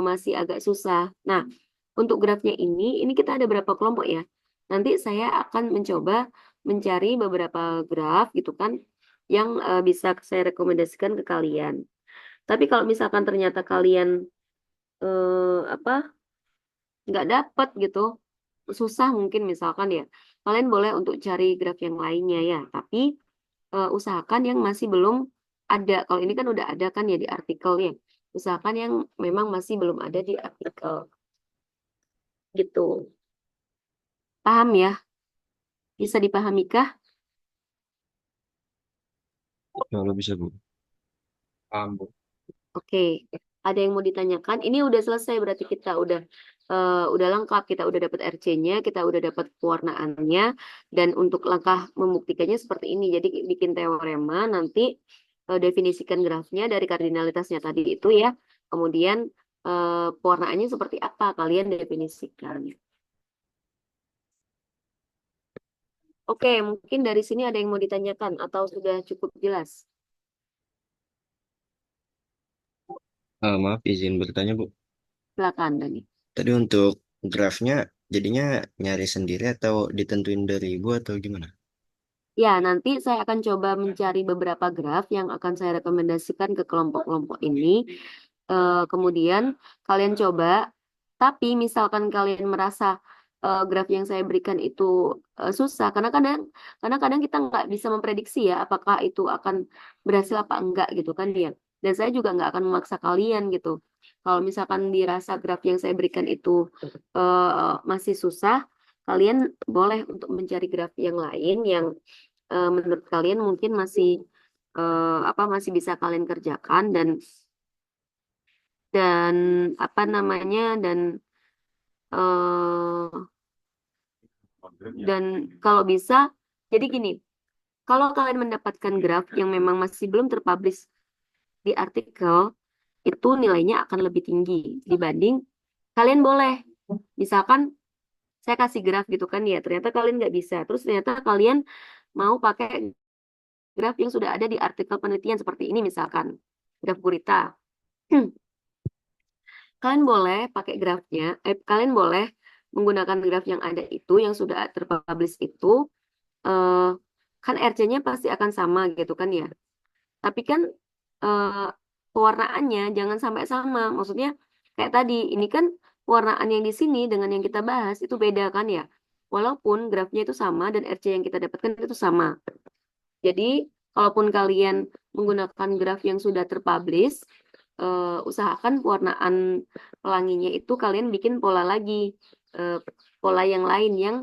masih agak susah. Nah, untuk grafnya ini kita ada berapa kelompok ya? Nanti saya akan mencoba mencari beberapa graf gitu kan yang bisa saya rekomendasikan ke kalian. Tapi kalau misalkan ternyata kalian apa nggak dapat gitu, susah mungkin misalkan ya, kalian boleh untuk cari graf yang lainnya ya, tapi usahakan yang masih belum ada. Kalau ini kan udah ada kan ya di artikelnya, usahakan yang memang masih belum ada di artikel gitu. Paham ya? Bisa dipahami kah? Kalau bisa, Bu. Paham, Bu. Oke, ada yang mau ditanyakan? Ini udah selesai berarti kita udah lengkap. Kita udah dapat RC-nya, kita udah dapat pewarnaannya, dan untuk langkah membuktikannya seperti ini. Jadi bikin teorema, nanti definisikan grafnya dari kardinalitasnya tadi itu ya. Kemudian pewarnaannya seperti apa kalian definisikan. Oke, mungkin dari sini ada yang mau ditanyakan atau sudah cukup jelas? Maaf izin bertanya Bu. Silakan, Dani. Tadi untuk grafnya jadinya nyari sendiri atau ditentuin dari Ibu atau gimana? Ya, nanti saya akan coba mencari beberapa graf yang akan saya rekomendasikan ke kelompok-kelompok ini. Kemudian kalian coba, tapi misalkan kalian merasa graf yang saya berikan itu susah, karena kadang kita nggak bisa memprediksi ya apakah itu akan berhasil apa enggak gitu kan dia. Dan saya juga nggak akan memaksa kalian gitu. Kalau misalkan dirasa graf yang saya berikan itu masih susah, kalian boleh untuk mencari graf yang lain yang menurut kalian mungkin masih masih bisa kalian kerjakan dan apa namanya eh dan kalau bisa jadi gini, kalau kalian mendapatkan graf yang memang masih belum terpublish di artikel itu nilainya akan lebih tinggi dibanding kalian boleh misalkan saya kasih graf gitu kan ya, ternyata kalian nggak bisa, terus ternyata kalian mau pakai graf yang sudah ada di artikel penelitian seperti ini misalkan graf gurita. Kalian boleh pakai grafnya, kalian boleh menggunakan graf yang ada itu, yang sudah terpublish itu, eh, kan RC-nya pasti akan sama gitu kan ya. Tapi kan eh, pewarnaannya jangan sampai sama. Maksudnya kayak tadi, ini kan pewarnaan yang di sini dengan yang kita bahas itu beda kan ya. Walaupun grafnya itu sama dan RC yang kita dapatkan itu sama. Jadi, kalaupun kalian menggunakan graf yang sudah terpublish, usahakan pewarnaan pelanginya itu kalian bikin pola lagi, eh, pola yang lain yang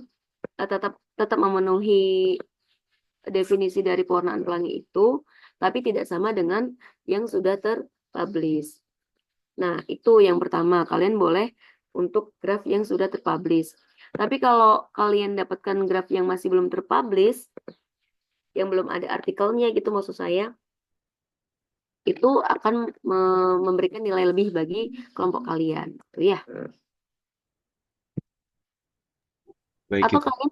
tetap tetap memenuhi definisi dari pewarnaan pelangi itu, tapi tidak sama dengan yang sudah terpublish. Nah, itu yang pertama, kalian boleh untuk graf yang sudah terpublish. Tapi kalau kalian dapatkan graf yang masih belum terpublish, yang belum ada artikelnya gitu maksud saya, itu akan memberikan nilai lebih bagi kelompok kalian, gitu ya. Baik Atau Ibu. kalian,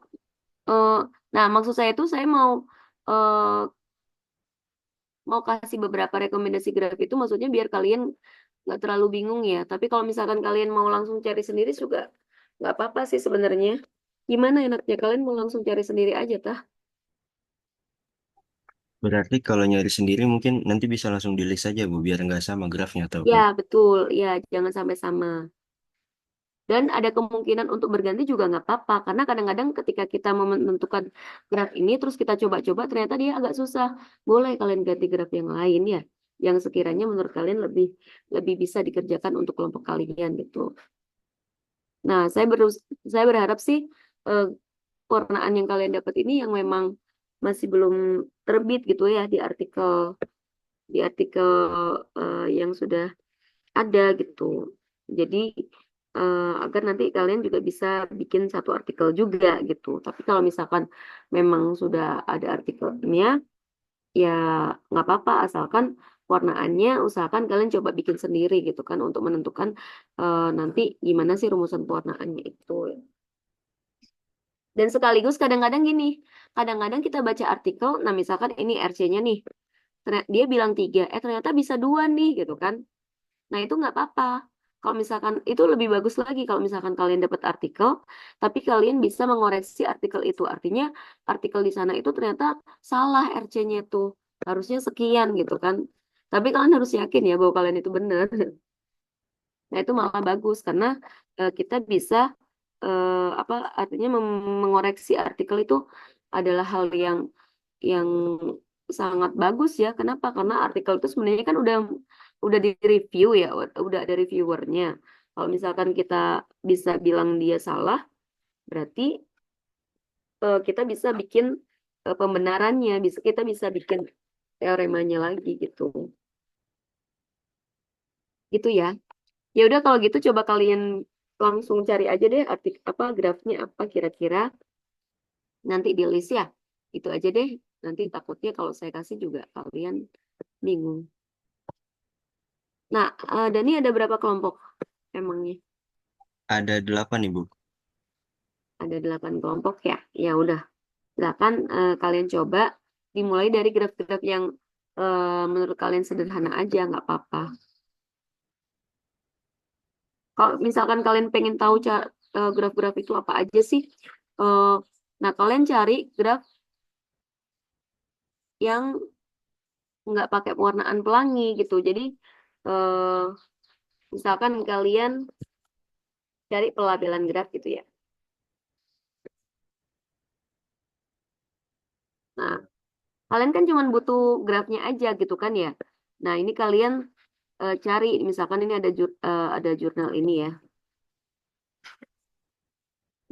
eh, nah maksud saya itu saya eh, mau kasih beberapa rekomendasi graf itu, maksudnya biar kalian nggak terlalu bingung ya. Tapi kalau misalkan kalian mau langsung cari sendiri juga nggak apa-apa sih sebenarnya. Gimana enaknya kalian mau langsung cari sendiri aja tah? Berarti kalau nyari sendiri mungkin nanti bisa langsung di list aja Bu biar nggak sama grafnya atau Ya kan? betul, ya jangan sampai sama. Dan ada kemungkinan untuk berganti juga nggak apa-apa, karena kadang-kadang ketika kita menentukan graf ini, terus kita coba-coba, ternyata dia agak susah. Boleh kalian ganti graf yang lain ya, yang sekiranya menurut kalian lebih lebih bisa dikerjakan untuk kelompok kalian gitu. Nah, saya berharap sih eh, warnaan yang kalian dapat ini yang memang masih belum terbit gitu ya di artikel yang sudah ada gitu. Jadi agar nanti kalian juga bisa bikin satu artikel juga gitu. Tapi kalau misalkan memang sudah ada artikelnya, ya nggak apa-apa asalkan warnaannya usahakan kalian coba bikin sendiri gitu kan untuk menentukan nanti gimana sih rumusan pewarnaannya itu. Dan sekaligus kadang-kadang gini, kadang-kadang kita baca artikel, nah misalkan ini RC-nya nih, dia bilang 3, ternyata bisa 2 nih gitu kan. Nah, itu nggak apa-apa. Kalau misalkan itu lebih bagus lagi kalau misalkan kalian dapat artikel, tapi kalian bisa mengoreksi artikel itu. Artinya artikel di sana itu ternyata salah RC-nya itu. Harusnya sekian gitu kan. Tapi kalian harus yakin ya bahwa kalian itu benar. Nah, itu malah bagus karena kita bisa apa artinya mengoreksi artikel itu adalah hal yang sangat bagus ya. Kenapa? Karena artikel itu sebenarnya kan udah di review ya, udah ada reviewernya. Kalau misalkan kita bisa bilang dia salah, berarti kita bisa bikin pembenarannya, kita bisa bikin teoremanya lagi gitu. Gitu ya. Ya udah kalau gitu coba kalian langsung cari aja deh apa grafnya apa kira-kira nanti di list ya. Itu aja deh. Nanti takutnya kalau saya kasih juga kalian bingung. Nah, Dani ada berapa kelompok emangnya? Ada 8 Ibu. Ada 8 kelompok ya. Ya udah. Silakan kalian coba dimulai dari graf-graf yang menurut kalian sederhana aja, nggak apa-apa. Kalau misalkan kalian pengen tahu graf-graf itu apa aja sih, nah kalian cari graf yang nggak pakai pewarnaan pelangi gitu. Jadi eh, misalkan kalian cari pelabelan graf gitu ya. Nah, kalian kan cuma butuh grafnya aja gitu kan ya. Nah, ini kalian cari, misalkan ini ada jurnal ini ya.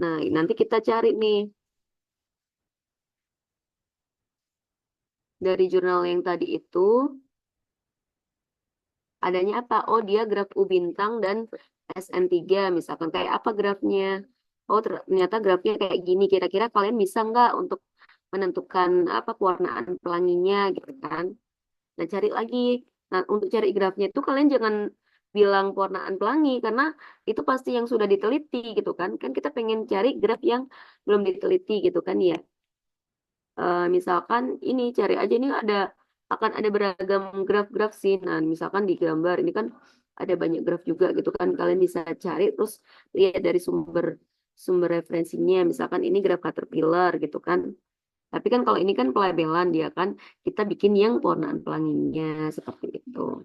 Nah, nanti kita cari nih dari jurnal yang tadi itu adanya apa? Oh, dia graf U bintang dan SN3 misalkan. Kayak apa grafnya? Oh, ternyata grafnya kayak gini. Kira-kira kalian bisa nggak untuk menentukan apa pewarnaan pelanginya gitu kan? Nah, cari lagi. Nah, untuk cari grafnya itu kalian jangan bilang pewarnaan pelangi karena itu pasti yang sudah diteliti gitu kan. Kan kita pengen cari graf yang belum diteliti gitu kan ya. Misalkan ini cari aja nih akan ada beragam graf-graf sih. Nah, misalkan di gambar ini kan ada banyak graf juga gitu kan. Kalian bisa cari terus lihat dari sumber sumber referensinya. Misalkan ini graf caterpillar gitu kan. Tapi kan kalau ini kan pelabelan dia kan kita bikin yang pewarnaan pelanginya seperti itu.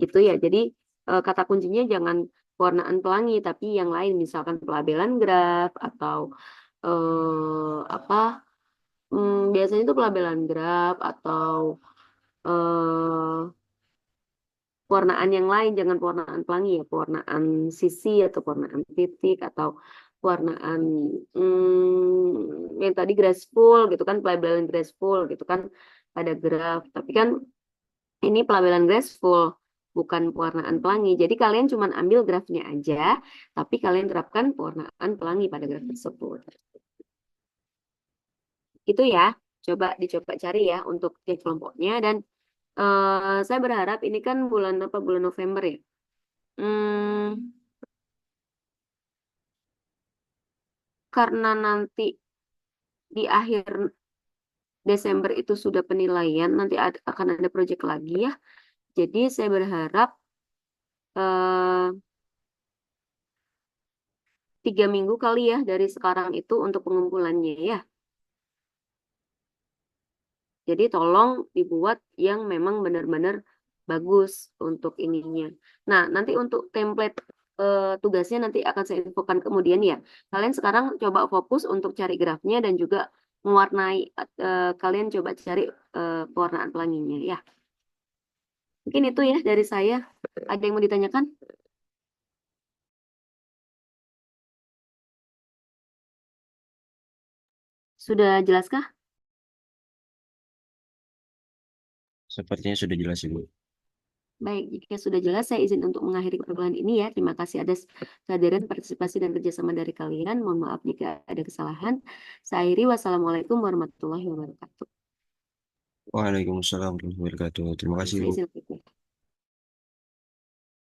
Gitu ya. Jadi kata kuncinya jangan pewarnaan pelangi tapi yang lain misalkan pelabelan graf atau apa biasanya itu pelabelan graf atau eh, pewarnaan yang lain, jangan pewarnaan pelangi ya, pewarnaan sisi atau pewarnaan titik atau pewarnaan yang tadi graceful gitu kan, pelabelan graceful gitu kan pada graf. Tapi kan ini pelabelan graceful, bukan pewarnaan pelangi. Jadi kalian cuma ambil grafnya aja, tapi kalian terapkan pewarnaan pelangi pada graf tersebut. Itu ya, dicoba cari ya untuk tiap kelompoknya dan saya berharap ini kan bulan apa bulan November ya. Hmm, karena nanti di akhir Desember itu sudah penilaian, nanti akan ada proyek lagi ya. Jadi saya berharap eh, 3 minggu kali ya dari sekarang itu untuk pengumpulannya ya. Jadi tolong dibuat yang memang benar-benar bagus untuk ininya. Nah, nanti untuk template tugasnya nanti akan saya infokan kemudian ya. Kalian sekarang coba fokus untuk cari grafnya dan juga mewarnai, kalian coba cari pewarnaan pelanginya ya. Mungkin itu ya dari saya. Ada yang mau ditanyakan? Sudah jelaskah? Sepertinya sudah jelas Ibu. Baik, jika sudah jelas, saya izin untuk mengakhiri perkuliahan ini ya. Terima kasih atas kehadiran, partisipasi, dan kerjasama dari kalian. Mohon maaf jika ada kesalahan. Saya akhiri. Wassalamualaikum warahmatullahi wabarakatuh. Waalaikumsalam warahmatullahi wabarakatuh. Terima kasih Saya Bu. izin.